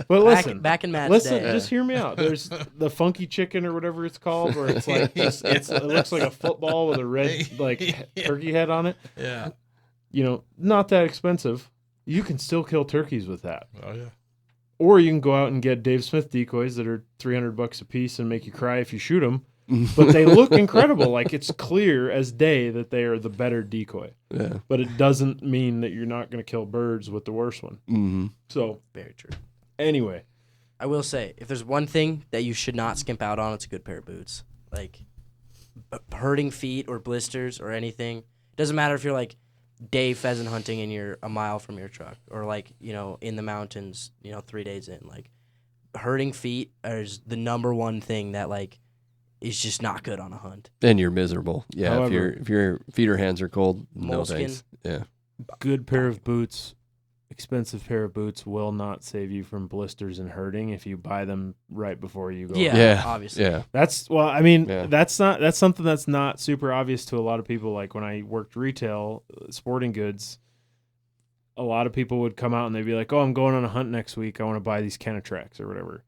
But listen, back in match listen, day. just hear me out. There's the funky chicken or whatever it's called, where it's like it looks like a football with a red turkey head on it. Yeah. Not that expensive. You can still kill turkeys with that. Oh yeah. Or you can go out and get Dave Smith decoys that are $300 a piece and make you cry if you shoot them. But they look incredible. Like, it's clear as day that they are the better decoy. Yeah. But it doesn't mean that you're not going to kill birds with the worst one. Mm-hmm. So, very true. Anyway, I will say, if there's one thing that you should not skimp out on, it's a good pair of boots. Like, hurting feet or blisters or anything. Doesn't matter if you're, like, day pheasant hunting and you're a mile from your truck, or, like, in the mountains, 3 days in. Like, hurting feet is the number one thing that, like, is just not good on a hunt. And you're miserable. Yeah, However, if your feet or hands are cold, no moleskin. thanks. Yeah. good pair of boots, expensive pair of boots will not save you from blisters and hurting if you buy them right before you go. Yeah. Obviously. Yeah. That's something that's not super obvious to a lot of people. Like, when I worked retail, sporting goods, a lot of people would come out and they'd be like, "Oh, I'm going on a hunt next week. I want to buy these Kenetreks or whatever."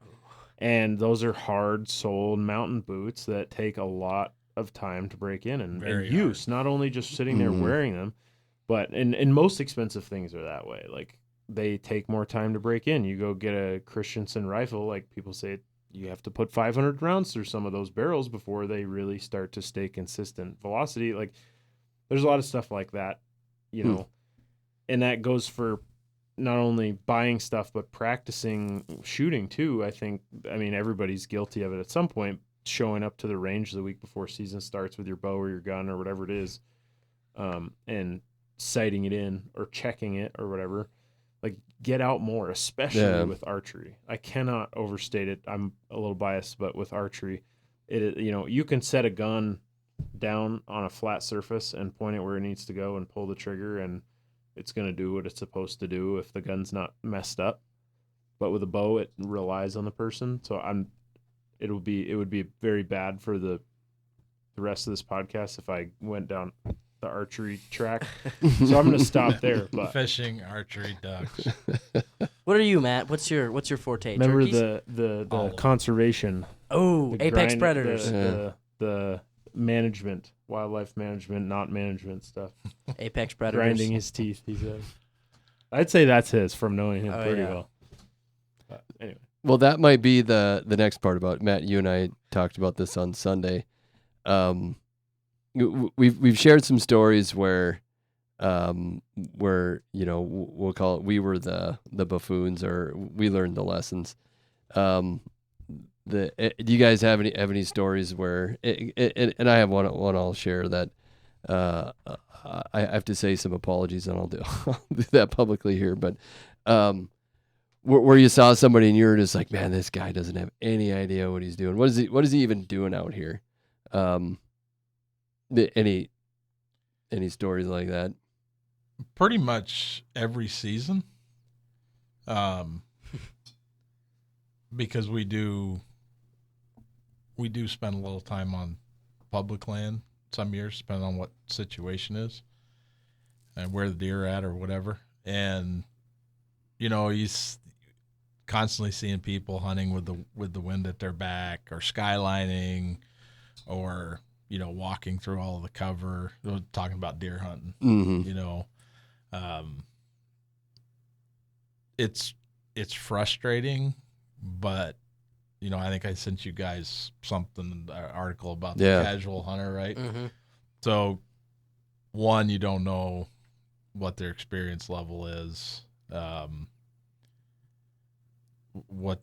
And those are hard-soled mountain boots that take a lot of time to break in and use. Not only just sitting there wearing them, but and most expensive things are that way. Like, they take more time to break in. You go get a Christensen rifle, like, people say you have to put 500 rounds through some of those barrels before they really start to stay consistent velocity. Like, there's a lot of stuff like that, and that goes for not only buying stuff, but practicing shooting too. I mean, everybody's guilty of it at some point, showing up to the range the week before season starts with your bow or your gun or whatever it is, and sighting it in or checking it or whatever. Like, get out more, especially with archery. I cannot overstate it. I'm a little biased, but with archery, you can set a gun down on a flat surface and point it where it needs to go and pull the trigger, and it's going to do what it's supposed to do if the gun's not messed up. But with a bow, it relies on the person. So it would be very bad for the rest of this podcast if I went down the archery track. So I'm going to stop there. But Fishing, archery, ducks. What are you, Matt? What's your forte? remember Turkeys? the conservation. Oh, the apex grind- predators. The management, wildlife management, not management stuff. Apex predators. Grinding his teeth, he said. I'd say that's his from knowing him pretty well. But anyway. Well, that might be the next part about Matt. You and I talked about this on Sunday. We've shared some stories where we'll call it, we were the buffoons, or we learned the lessons. Do you guys have any stories where and I have one I'll share that I have to say some apologies, and I'll do that publicly here, but where you saw somebody and you're just like, man, this guy doesn't have any idea what he's doing. What is he even doing out here? Any Any stories like that? Pretty much every season. Because we do spend a little time on public land some years, depending on what situation is and where the deer are at or whatever. And, he's constantly seeing people hunting with the wind at their back or skylining or, walking through all of the cover. We're talking about deer hunting, it's frustrating, but I think I sent you guys an article about the casual hunter, right? Mm-hmm. So, one, you don't know what their experience level is, what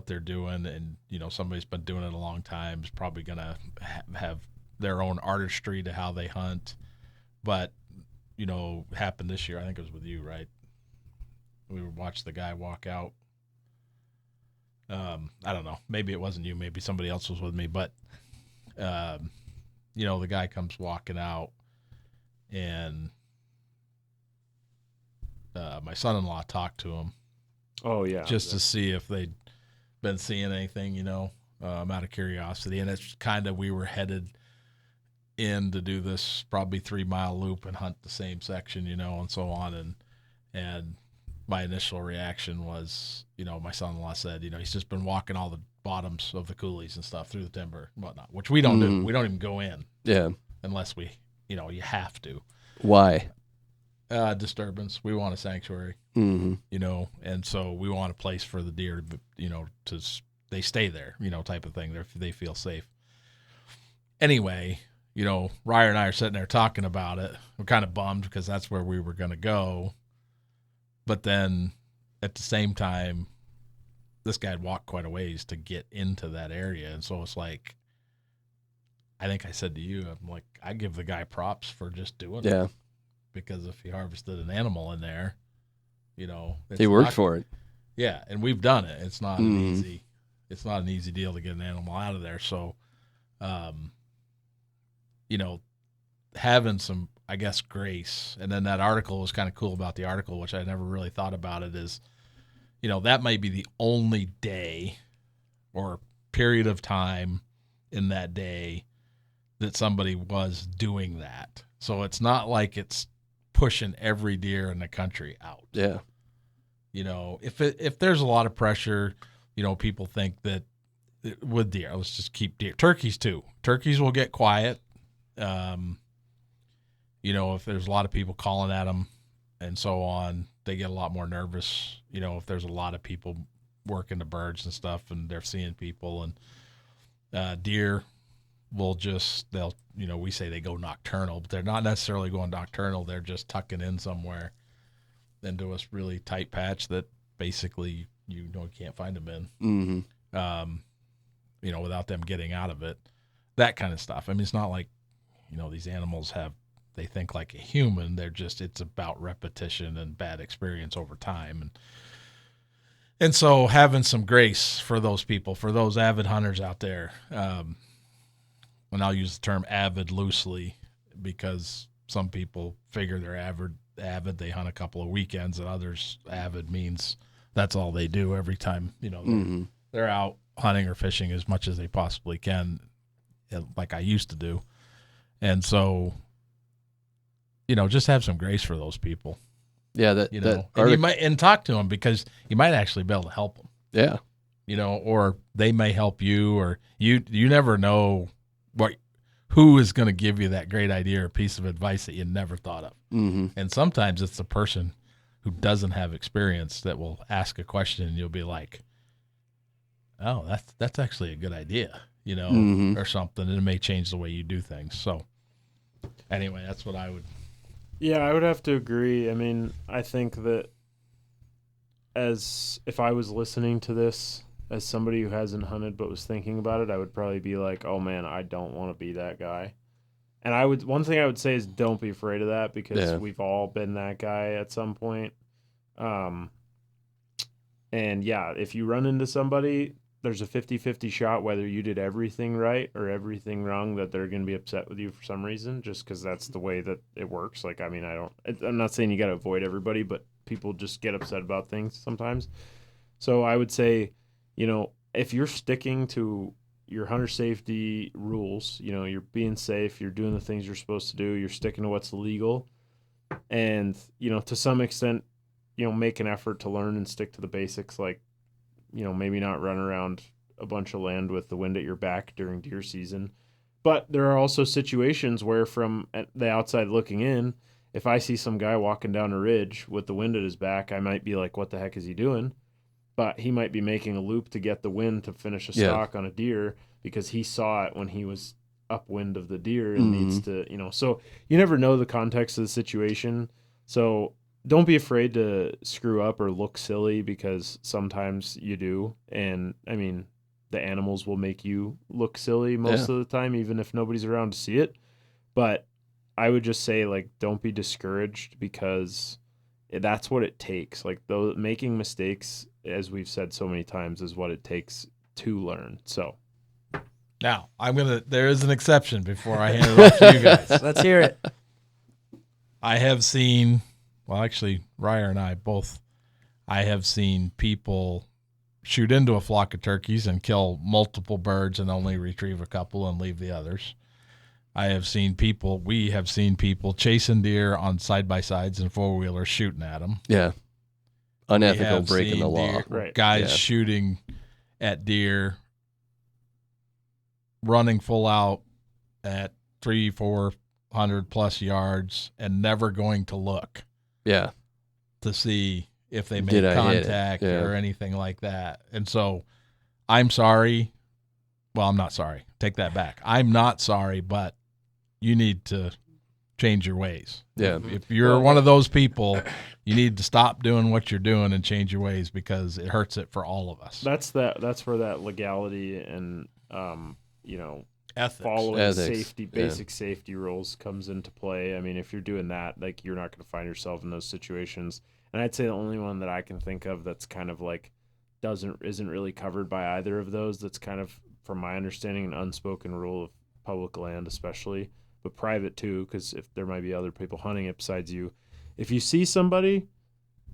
they're doing, and somebody's been doing it a long time is probably gonna have their own artistry to how they hunt. But happened this year. I think it was with you, right? We watched the guy walk out. I don't know. Maybe it wasn't you. Maybe somebody else was with me. But, the guy comes walking out, and my son-in-law talked to him. Oh, yeah. Just to see if they'd been seeing anything, out of curiosity. And it's kind of, we were headed in to do this probably 3-mile loop and hunt the same section, and so on. And my initial reaction was, my son-in-law said, he's just been walking all the bottoms of the coulees and stuff through the timber and whatnot, which we don't do. We don't even go in. Yeah. Unless we, you have to. Why? Disturbance. We want a sanctuary, Mm-hmm. and so we want a place for the deer to, they stay there, type of thing. They feel safe. Anyway, Ryer and I are sitting there talking about it. We're kind of bummed because that's where we were going to go. But then at the same time, this guy had walked quite a ways to get into that area. And so it's like, I think I said to you, I'm like, I give the guy props for just doing it. Because if he harvested an animal in there, he worked for it. Yeah, and we've done it. It's not an easy deal to get an animal out of there. So, having some, I guess, grace. And then that article was kind of cool about the article, which I never really thought about it, is, that might be the only day or period of time in that day that somebody was doing that. So it's not like it's pushing every deer in the country out. Yeah. If there's a lot of pressure, people think that with deer, let's just keep deer. Turkeys too. Turkeys will get quiet. If there's a lot of people calling at them and so on, they get a lot more nervous. If there's a lot of people working the birds and stuff and they're seeing people, and deer will we say they go nocturnal, but they're not necessarily going nocturnal. They're just tucking in somewhere into a really tight patch that basically you can't find them in. Mm-hmm. Without them getting out of it, that kind of stuff. I mean, it's not like, these animals they think like a human. It's about repetition and bad experience over time. And so having some grace for those people, for those avid hunters out there, and I'll use the term avid loosely because some people figure they're avid. They hunt a couple of weekends, and others avid means that's all they do every time, they're out hunting or fishing as much as they possibly can, like I used to do. And so, just have some grace for those people. Yeah. And you might talk to them because you might actually be able to help them. Yeah. Or they may help you, or you never know who is going to give you that great idea or piece of advice that you never thought of. Mm-hmm. And sometimes it's the person who doesn't have experience that will ask a question, and you'll be like, oh, that's actually a good idea, or something. And it may change the way you do things. So anyway, that's what I would. Yeah, I would have to agree. I mean, I think that if I was listening to this as somebody who hasn't hunted but was thinking about it, I would probably be like, oh man, I don't want to be that guy. And one thing I would say is don't be afraid of that, because we've all been that guy at some point. And yeah, if you run into somebody, there's a 50-50 shot whether you did everything right or everything wrong that they're going to be upset with you for some reason, just because that's the way that it works. Like, I mean, I'm not saying you got to avoid everybody, but people just get upset about things sometimes. So I would say, if you're sticking to your hunter safety rules, you're being safe, you're doing the things you're supposed to do, you're sticking to what's legal, and, to some extent, make an effort to learn and stick to the basics, like, maybe not run around a bunch of land with the wind at your back during deer season. But there are also situations where, from the outside looking in, if I see some guy walking down a ridge with the wind at his back, I might be like, what the heck is he doing? But he might be making a loop to get the wind to finish a stalk on a deer because he saw it when he was upwind of the deer and needs to, so you never know the context of the situation. So don't be afraid to screw up or look silly, because sometimes you do. And I mean, the animals will make you look silly most of the time, even if nobody's around to see it. But I would just say, like, don't be discouraged, because that's what it takes. Like, though, making mistakes, as we've said so many times, is what it takes to learn. So now there is an exception before I hand it off to you guys. Let's hear it. I have seen, well, actually, Ryer and I have seen people shoot into a flock of turkeys and kill multiple birds and only retrieve a couple and leave the others. We have seen people chasing deer on side-by-sides and four-wheelers shooting at them. Yeah. Unethical, breaking the law. Right. Guys shooting at deer, running full out at 300-400 plus yards and never going to look. Yeah. To see if they made contact or anything like that. And so I'm sorry. Well, I'm not sorry. Take that back. I'm not sorry, but you need to change your ways. Yeah. If you're one of those people, you need to stop doing what you're doing and change your ways, because it hurts it for all of us. That's where that legality and, Ethics. Following basic safety rules comes into play. I mean, if you're doing that, like, you're not going to find yourself in those situations. And I'd say the only one that I can think of that's kind of like isn't really covered by either of those, that's kind of, from my understanding, an unspoken rule of public land especially, but private too, because if there might be other people hunting it besides you. If you see somebody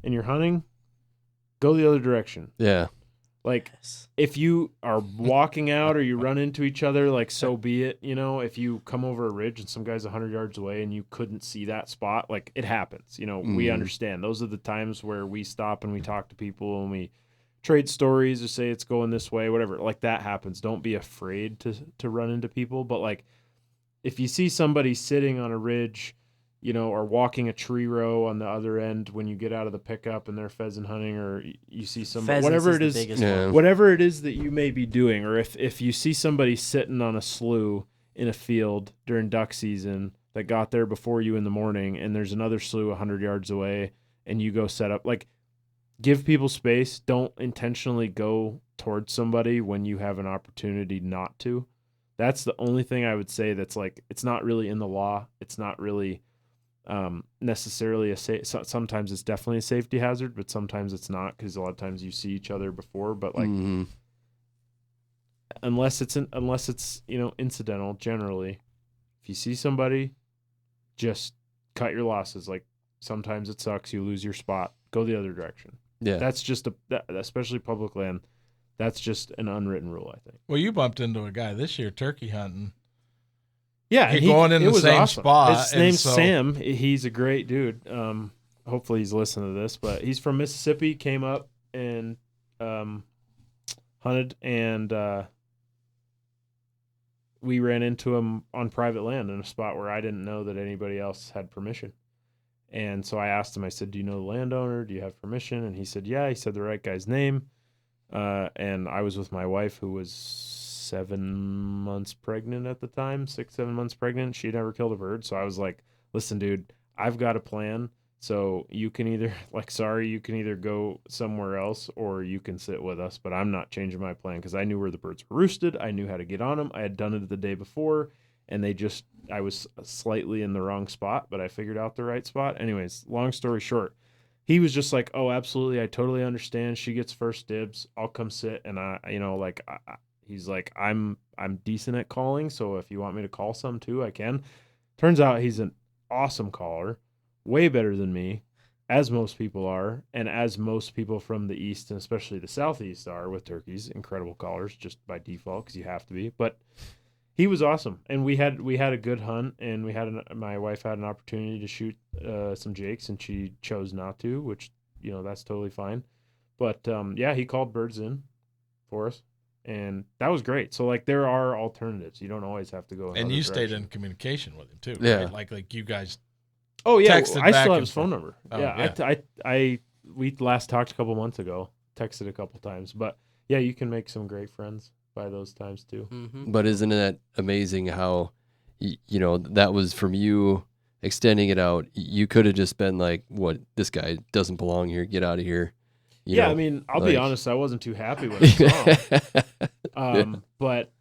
and you're hunting, go the other direction. Yeah. Like, if you are walking out or you run into each other, like, so be it. If you come over a ridge and some guy's 100 yards away and you couldn't see that spot, like, it happens. We understand. Those are the times where we stop and we talk to people and we trade stories or say it's going this way, whatever. Like, that happens. Don't be afraid to run into people. But, like, if you see somebody sitting on a ridge, or walking a tree row on the other end when you get out of the pickup and they're pheasant hunting, or you see somebody, whatever it is that you may be doing, or if you see somebody sitting on a slough in a field during duck season that got there before you in the morning, and there's another slough 100 yards away, and you go set up, like, give people space. Don't intentionally go towards somebody when you have an opportunity not to. That's the only thing I would say that's, like, it's not really in the law. It's not really necessarily sometimes it's definitely a safety hazard, but sometimes it's not, because a lot of times you see each other before. But, like, unless it's incidental, generally, if you see somebody, just cut your losses. Like, sometimes it sucks, you lose your spot, go the other direction. Yeah. That's just especially public land, that's just an unwritten rule, I think. Well, you bumped into a guy this year turkey hunting. Yeah, going in the same awesome. spot. His name's Sam. He's a great dude. Hopefully he's listening to this, but he's from Mississippi. Came up and hunted, and we ran into him on private land in a spot where I didn't know that anybody else had permission. And so I asked him. I said, "Do you know the landowner? Do you have permission?" And he said, "Yeah." He said the right guy's name. And I was with my wife, who was 7 months pregnant at the time, 6-7 months pregnant. She'd never killed a bird. So I was like, "Listen, dude, I've got a plan. So you can either you can either go somewhere else or you can sit with us, but I'm not changing my plan," because I knew where the birds were roosted. I knew how to get on them. I had done it the day before, and I was slightly in the wrong spot, but I figured out the right spot. Anyways, long story short, he was just like, oh, absolutely, I totally understand. She gets first dibs. I'll come sit, and he's like, I'm decent at calling, so if you want me to call some too, I can. Turns out he's an awesome caller, way better than me, as most people are, and as most people from the east and especially the southeast are with turkeys. Incredible callers just by default because you have to be. But he was awesome, and we had a good hunt, and my wife had an opportunity to shoot some jakes, and she chose not to, which that's totally fine. But he called birds in for us, and that was great. So like there are alternatives. You don't always have to go. And you stayed in communication with him too, Yeah. right? Like you guys. Oh yeah, texted I back still have and his phone number. Oh, yeah. We last talked a couple months ago. Texted a couple times, but yeah, you can make some great friends by those times too. Mm-hmm. But isn't it amazing how, that was from you extending it out? You could have just been like, "What? This guy doesn't belong here. Get out of here." I mean, I'll be honest. I wasn't too happy when I saw him. But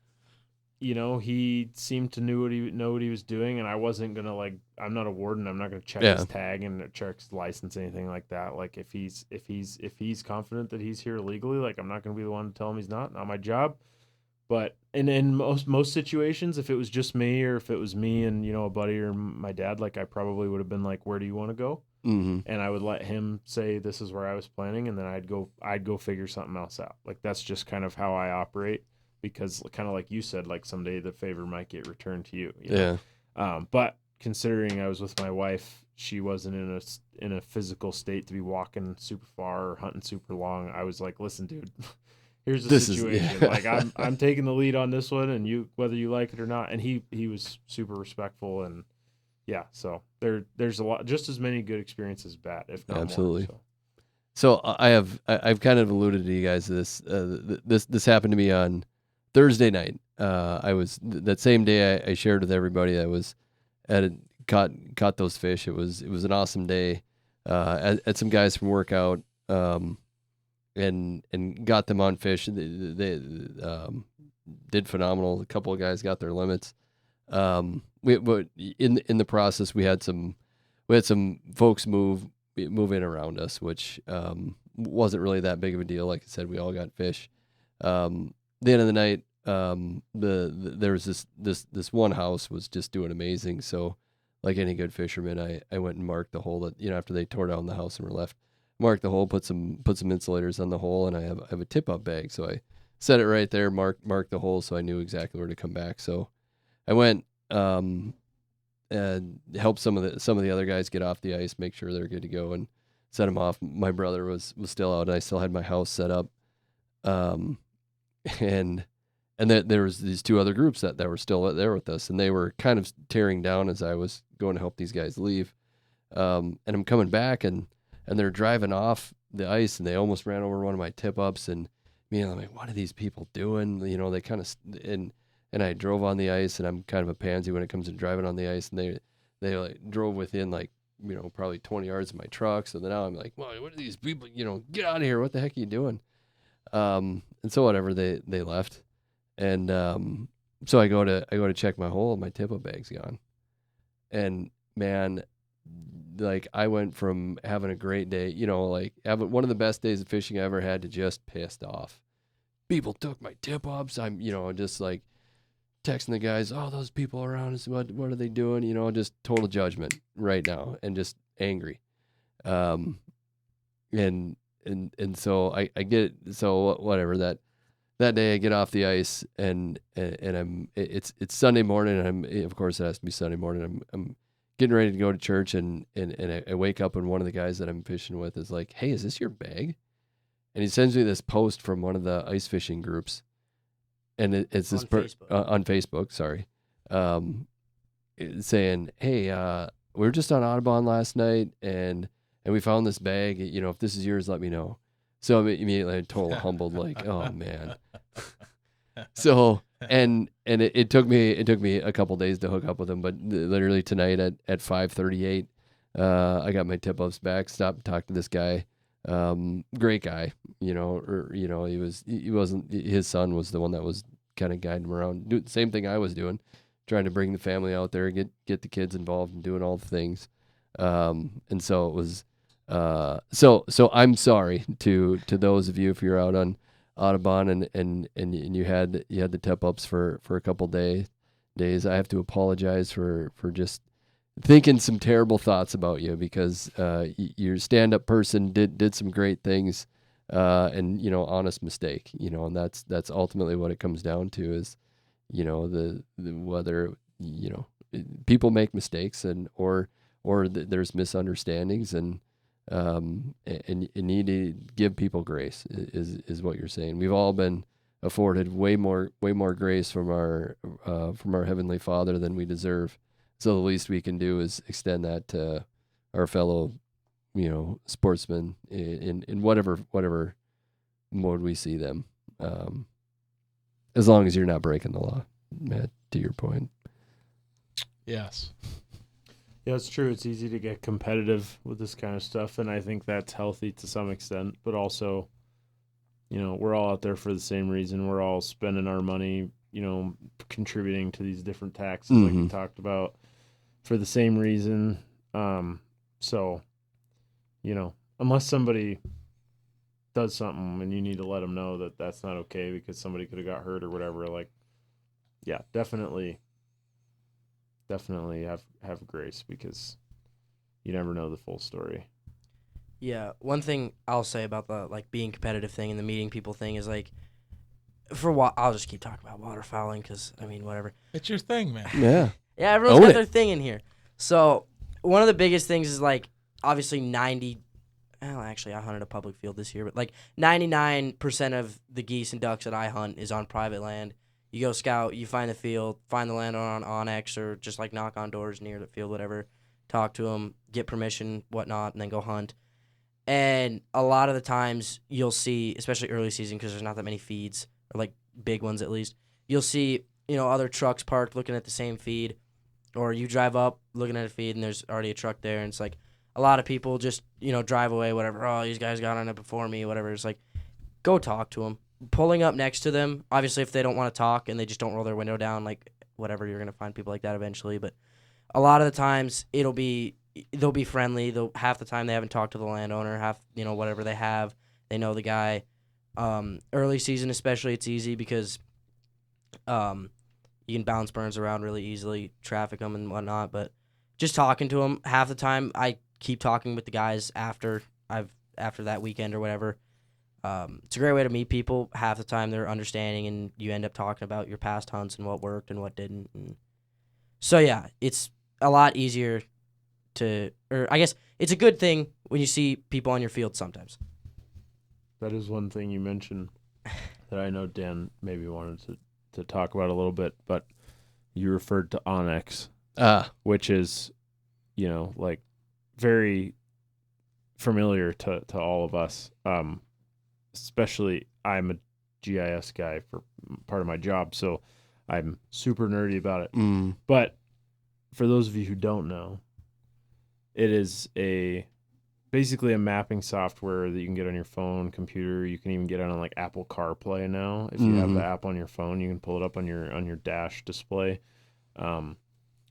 he seemed to know what he was doing, and I wasn't gonna I'm not a warden. I'm not gonna check his tag and check his license, anything like that. Like if he's confident that he's here legally, like I'm not gonna be the one to tell him he's not my job. But in most situations, if it was just me or if it was me and a buddy or my dad, like I probably would have been like, "Where do you want to go?" Mm-hmm. And I would let him say this is where I was planning, and then I'd go figure something else out. Like that's just kind of how I operate, because kind of like you said, like someday the favor might get returned to you. Yeah. But considering I was with my wife, she wasn't in a physical state to be walking super far or hunting super long. I was like, "Listen, dude, here's the situation. Like I'm taking the lead on this one, and you, whether you like it or not." And he was super respectful, and yeah, so there's a lot, just as many good experiences as bad, if not Absolutely. more. So I've kind of alluded to you guys to this. This happened to me on Thursday night. I was that same day I shared with everybody. I was caught those fish. It was an awesome day. Had some guys from workout. And got them on fish. They did phenomenal. A couple of guys got their limits. But in the process, we had some folks move in around us, which wasn't really that big of a deal. Like I said, we all got fish. The end of the night, there was this one house was just doing amazing. So, like any good fisherman, I went and marked the hole that after they tore down the house and were left. Mark the hole, put some insulators on the hole, and I have a tip-up bag. So I set it right there, marked the hole, so I knew exactly where to come back. So I went and helped some of the other guys get off the ice, make sure they're good to go, and set them off. My brother was still out, and I still had my house set up. And there was these two other groups that were still there with us, and they were kind of tearing down as I was going to help these guys leave. And I'm coming back, and they're driving off the ice, and they almost ran over one of my tip-ups, and I'm like, what are these people doing? They kind of, and I drove on the ice, and I'm kind of a pansy when it comes to driving on the ice, and they like drove within probably 20 yards of my truck. So then now I'm like, well, what are these people, get out of here. What the heck are you doing? And so whatever, they left. And so I go to check my hole, and my tip-up bag's gone. And man, like I went from having a great day, having one of the best days of fishing I ever had, to just pissed off. People took my tip-ups. I'm, just like texting the guys, "Oh, those people around us, what are they doing?" Just total judgment right now, and just angry. And so I get, so whatever, that day I get off the ice, and it's Sunday morning, and of course it has to be Sunday morning. I'm getting ready to go to church, and I wake up, and one of the guys that I'm fishing with is like, "Hey, is this your bag?" And he sends me this post from one of the ice fishing groups, and it's this on Facebook, sorry, saying, "Hey, we were just on Audubon last night, and we found this bag. If this is yours, let me know." So immediately I'm totally humbled, like, oh man. So and it took me a couple days to hook up with him, but literally tonight at 5:38, I got my tip-ups back. Stopped and talked to this guy. Great guy, he wasn't, his son was the one that was kind of guiding him around, do the same thing I was doing, trying to bring the family out there, get the kids involved and doing all the things. And so it was So I'm sorry to those of you if you're out on Audubon and you had the tip ups for a couple days. I have to apologize for just thinking some terrible thoughts about you because your stand up person did some great things, and honest mistake, and that's ultimately what it comes down to is, the whether people make mistakes or there's misunderstandings and you need to give people grace is what you're saying. We've all been afforded way more grace from our Heavenly Father than we deserve. So the least we can do is extend that to our fellow, sportsmen in whatever mode we see them. As long as you're not breaking the law, Matt, to your point. Yes. Yeah, it's true. It's easy to get competitive with this kind of stuff, and I think that's healthy to some extent. But also, we're all out there for the same reason. We're all spending our money, contributing to these different taxes like we talked about for the same reason. So, unless somebody does something and you need to let them know that that's not okay because somebody could have got hurt or whatever, like, yeah, definitely have grace because you never know the full story. Yeah, one thing I'll say about the being competitive thing and the meeting people thing is I'll just keep talking about waterfowling because whatever. It's your thing, man. Yeah. Yeah, everyone's got their thing in here. So one of the biggest things is obviously I hunted a public field this year, but 99% of the geese and ducks that I hunt is on private land. You go scout, you find the field, find the landowner on Onyx, or just knock on doors near the field, whatever. Talk to them, get permission, whatnot, and then go hunt. And a lot of the times you'll see, especially early season, because there's not that many feeds, or big ones at least, you'll see other trucks parked looking at the same feed, or you drive up looking at a feed and there's already a truck there, and it's a lot of people just drive away, whatever. Oh, these guys got on it before me, whatever. It's go talk to them. Pulling up next to them, obviously if they don't want to talk and they just don't roll their window down, whatever, you're going to find people like that eventually. But a lot of the times they'll be friendly. Half the time they haven't talked to the landowner, half, whatever they have, they know the guy. Early season especially, it's easy because you can bounce burns around really easily, traffic them and whatnot. But just talking to them, half the time I keep talking with the guys after that weekend or whatever. It's a great way to meet people. Half the time they're understanding, and you end up talking about your past hunts and what worked and what didn't. And so yeah, it's a lot easier or I guess it's a good thing when you see people on your field sometimes. That is one thing you mentioned that I know Dan maybe wanted to talk about a little bit, but you referred to Onyx, which is, very familiar to all of us. Especially I'm a GIS guy for part of my job, so I'm super nerdy about it. But for those of you who don't know, it is basically a mapping software that you can get on your phone, computer. You can even get it on Apple CarPlay now. If you have the app on your phone, you can pull it up on your dash display.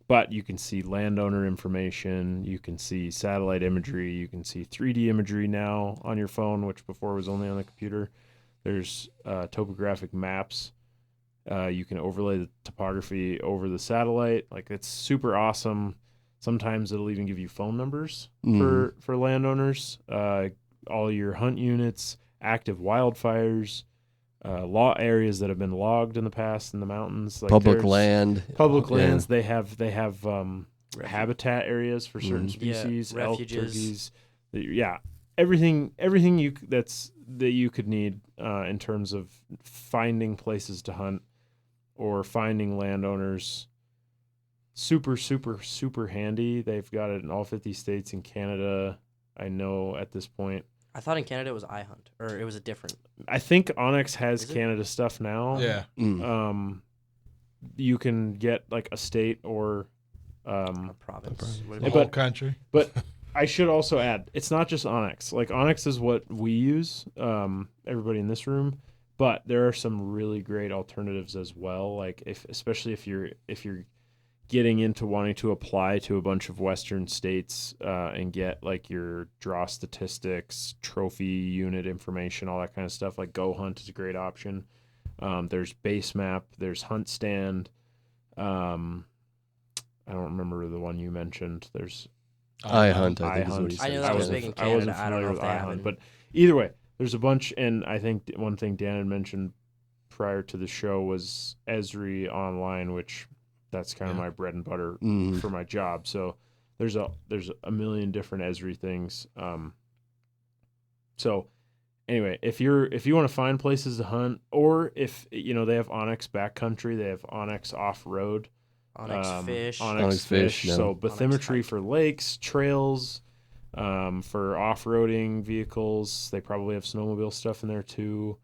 But you can see landowner information, you can see satellite imagery, you can see 3D imagery now on your phone, which before was only on the computer. There's topographic maps. You can overlay the topography over the satellite. It's super awesome. Sometimes it'll even give you phone numbers for landowners, all your hunt units, active wildfires, law areas that have been logged in the past in the mountains, public lands. They have habitat areas for certain species, elk, turkeys. Everything that you could need in terms of finding places to hunt or finding landowners. Super, super, super handy. They've got it in all 50 states in Canada, I know at this point. I thought in Canada it was iHunt, or it was a different. I think Onyx has Canada stuff now. Yeah. You can get a state or a province. The whole country. But I should also add, it's not just Onyx. Onyx is what we use, everybody in this room, but there are some really great alternatives as well. Especially if you're getting into wanting to apply to a bunch of Western states and get like your draw statistics, trophy unit information, all that kind of stuff, like Go Hunt is a great option. There's Base Map, there's Hunt Stand. I don't remember the one you mentioned. There's iHunt, I think is what he said. I knew that was big in Canada. I don't know if they have it. But either way, there's a bunch, and I think one thing Dan had mentioned prior to the show was Esri Online, which that's kind of my bread and butter for my job. So there's a million different Esri things. So anyway, if you want to find places to hunt, or if they have Onyx Backcountry, they have Onyx Off Road, Onyx Fish. Onyx Fish. No. So bathymetry for lakes, trails, for off-roading vehicles. They probably have snowmobile stuff in there too.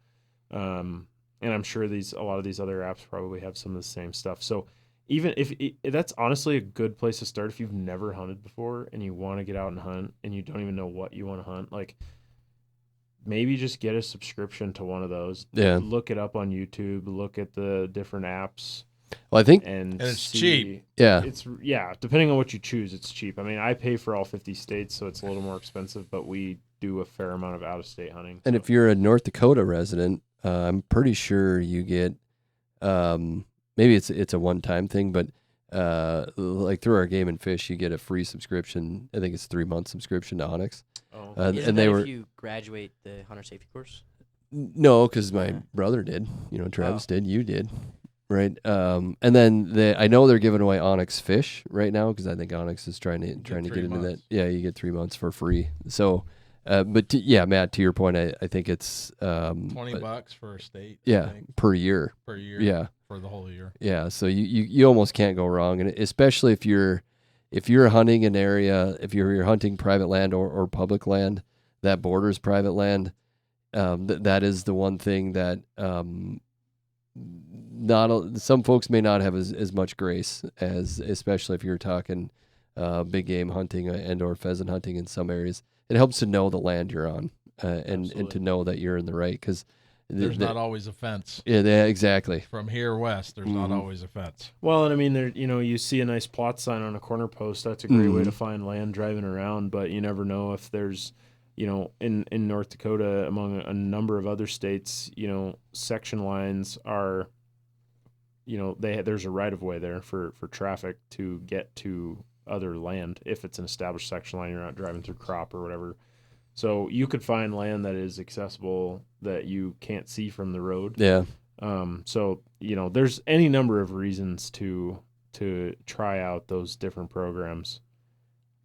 And I'm sure a lot of these other apps probably have some of the same stuff. So even if that's honestly a good place to start if you've never hunted before and you want to get out and hunt and you don't even know what you want to hunt, like maybe just get a subscription to one of those. Yeah. Look it up on YouTube, look at the different apps. Well, I think And it's cheap. Yeah. It's depending on what you choose, it's cheap. I mean, I pay for all 50 states, so it's a little more expensive, but we do a fair amount of out-of-state hunting. And if you're a North Dakota resident, I'm pretty sure you get maybe it's a one-time thing, but like through our Game and Fish, you get a free subscription. I think it's 3-month subscription to Onyx. Oh. Isn't that if you graduate the hunter safety course? No, because my brother did. Travis did. You did. Right. And then I know they're giving away Onyx Fish right now because I think Onyx is trying to get into that. Yeah, you get 3 months for free. So, but Matt, to your point, I think it's $20 for a state. Yeah, per year. Per year. Yeah, for the whole year. Yeah, so you almost can't go wrong, and especially if you're hunting an area, if you're hunting private land or public land that borders private land, that is the one thing that some folks may not have as much grace as, especially if you're talking big game hunting and or pheasant hunting in some areas. It helps to know the land you're on and to know that you're in the right, because there's not always a fence. Yeah, exactly. From here west, there's not always a fence. Well, and I mean, you see a nice plot sign on a corner post. That's a great way to find land driving around, but you never know if there's, in North Dakota, among a number of other states, section lines are, there's a right of way there for traffic to get to other land. If it's an established section line, you're not driving through crop or whatever. So you could find land that is accessible that you can't see from the road. Yeah. So there's any number of reasons to try out those different programs.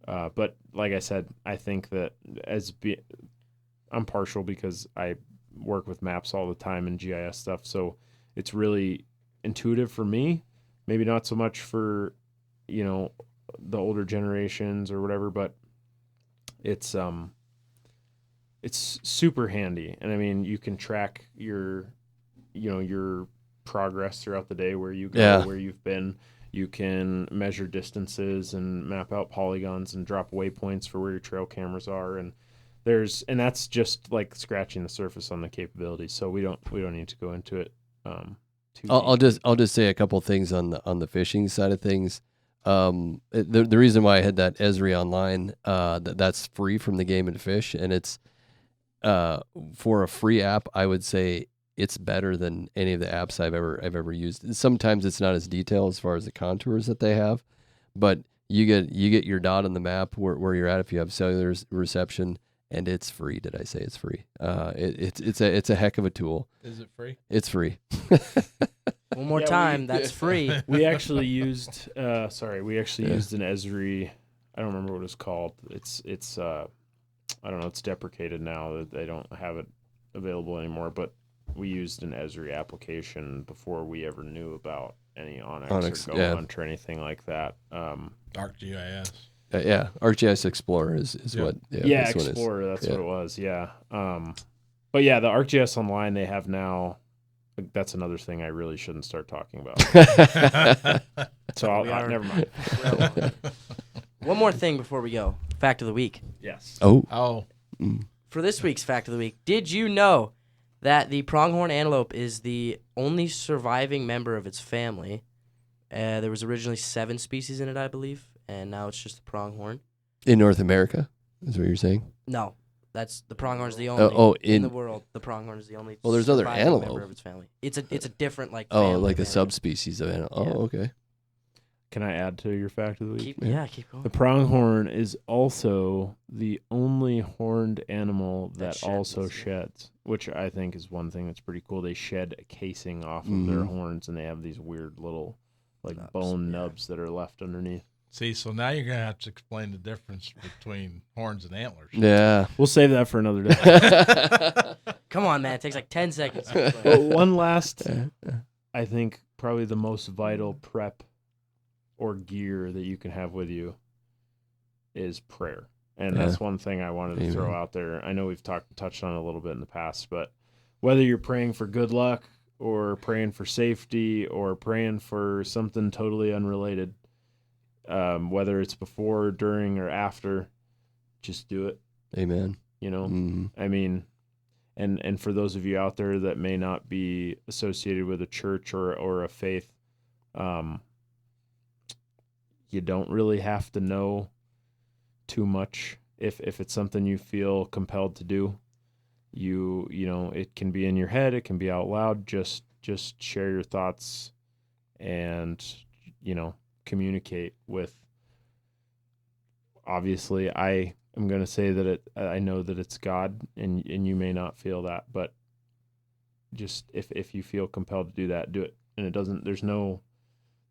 But like I said, I think that I'm partial because I work with maps all the time and GIS stuff. So it's really intuitive for me. Maybe not so much for the older generations or whatever, but it's super handy. And I mean, you can track your progress throughout the day, where you go, where you've been. You can measure distances and map out polygons and drop waypoints for where your trail cameras are. And that's just like scratching the surface on the capabilities. So we don't need to go into it. I'll just say a couple things on the fishing side of things. The reason why I had that Esri Online, that's free from the Game and Fish, and it's for a free app, I would say it's better than any of the apps I've ever used. Sometimes it's not as detailed as far as the contours that they have, but you get your dot on the map where you're at if you have cellular reception, and it's free. Did I say it's free? It's a heck of a tool. Is it free? It's free. One more time, that's free. We actually used used an Esri. I don't remember what it's called. It's I don't know. It's deprecated now that they don't have it available anymore. But we used an Esri application before we ever knew about any Onyx or Go Hunt or anything like that. ArcGIS. ArcGIS Explorer is what. Yeah, Explorer. That's what it was. Yeah. But yeah, the ArcGIS Online they have now. That's another thing I really shouldn't start talking about. So never mind. One more thing before we go. Fact of the week. Yes. Oh. For this week's fact of the week, did you know that the pronghorn antelope is the only surviving member of its family There was originally 7 species in it, I believe, and now it's just the pronghorn. In North America, is what you're saying? No, that's the pronghorn's the only in the world. The pronghorn is the only. Well, there's other surviving antelope. member of its family. It's a different like. Oh, family like a of animals. subspecies of animal. Yeah. Oh, okay. Can I add to your fact of the week? Keep going. The pronghorn is also the only horned animal that also sheds, which I think is one thing that's pretty cool. They shed a casing off of their horns, and they have these weird little bone nubs that are left underneath. See, so now you're going to have to explain the difference between horns and antlers. Yeah. We'll save that for another day. Come on, man. It takes like 10 seconds. Well, one last, I think probably the most vital prep or gear that you can have with you is prayer. And that's one thing I wanted to throw out there. I know we've touched on it a little bit in the past, but whether you're praying for good luck or praying for safety or praying for something totally unrelated, whether it's before, during, or after, just do it. Amen. You know, Mm-hmm. I mean, and for those of you out there that may not be associated with a church or a faith, you don't really have to know too much if it's something you feel compelled to do. You know, it can be in your head, it can be out loud. Just share your thoughts and, you know, communicate with. Obviously, I am going to say that I know that it's God, and you may not feel that, but just if you feel compelled to do that, do it. And it doesn't. There's no.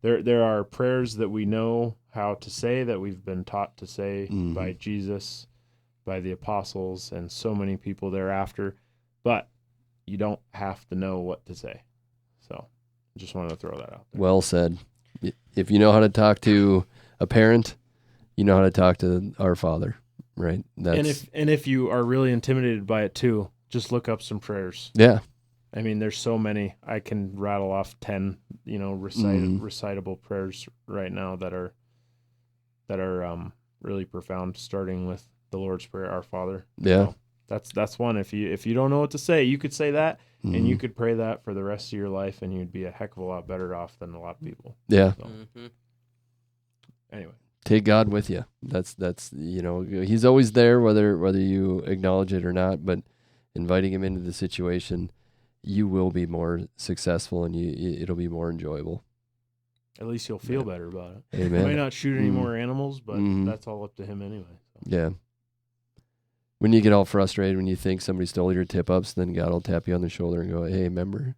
There are prayers that we know how to say, that we've been taught to say by Jesus, by the apostles, and so many people thereafter, but you don't have to know what to say. So I just wanted to throw that out there. Well said. If you know how to talk to a parent, you know how to talk to our Father, right? And if you are really intimidated by it too, just look up some prayers. Yeah. I mean, there's so many. I can rattle off 10, you know, recitable prayers right now that are really profound, starting with the Lord's Prayer, Our Father. Yeah. So that's one. If you don't know what to say, you could say that, and you could pray that for the rest of your life, and you'd be a heck of a lot better off than a lot of people. Yeah. So, anyway. Take God with you. That's you know, He's always there, whether you acknowledge it or not. But inviting Him into the situation, you will be more successful, and it'll be more enjoyable. At least you'll feel better about it. Amen. You might not shoot any more animals, but that's all up to Him anyway. So. Yeah. When you get all frustrated, when you think somebody stole your tip-ups, then God will tap you on the shoulder and go, "Hey, remember?"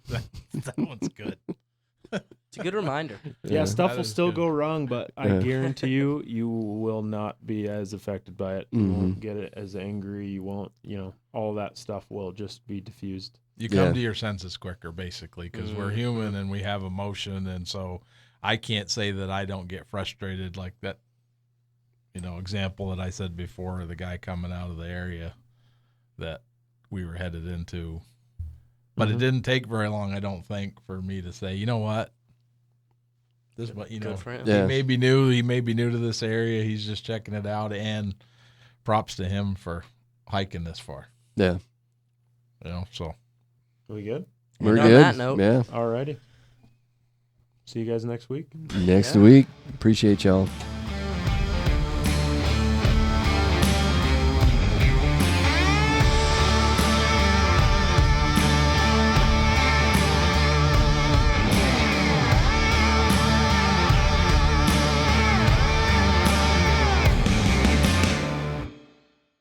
That one's good. It's a good reminder. Yeah, stuff That will is still good. go wrong, but I guarantee you will not be as affected by it. You won't get it as angry. You won't, you know, all that stuff will just be diffused. You come to your senses quicker, basically, because we're human and we have emotion. And so I can't say that I don't get frustrated like that, you know, example that I said before, the guy coming out of the area that we were headed into. But it didn't take very long, I don't think, for me to say, you know what? This is what, you know, for him. Yeah. he may be new to this area. He's just checking it out, and props to him for hiking this far. Yeah. You know, so. We good? We're And on good. that note- Yeah. Alrighty. See you guys next week. Next week. Appreciate y'all.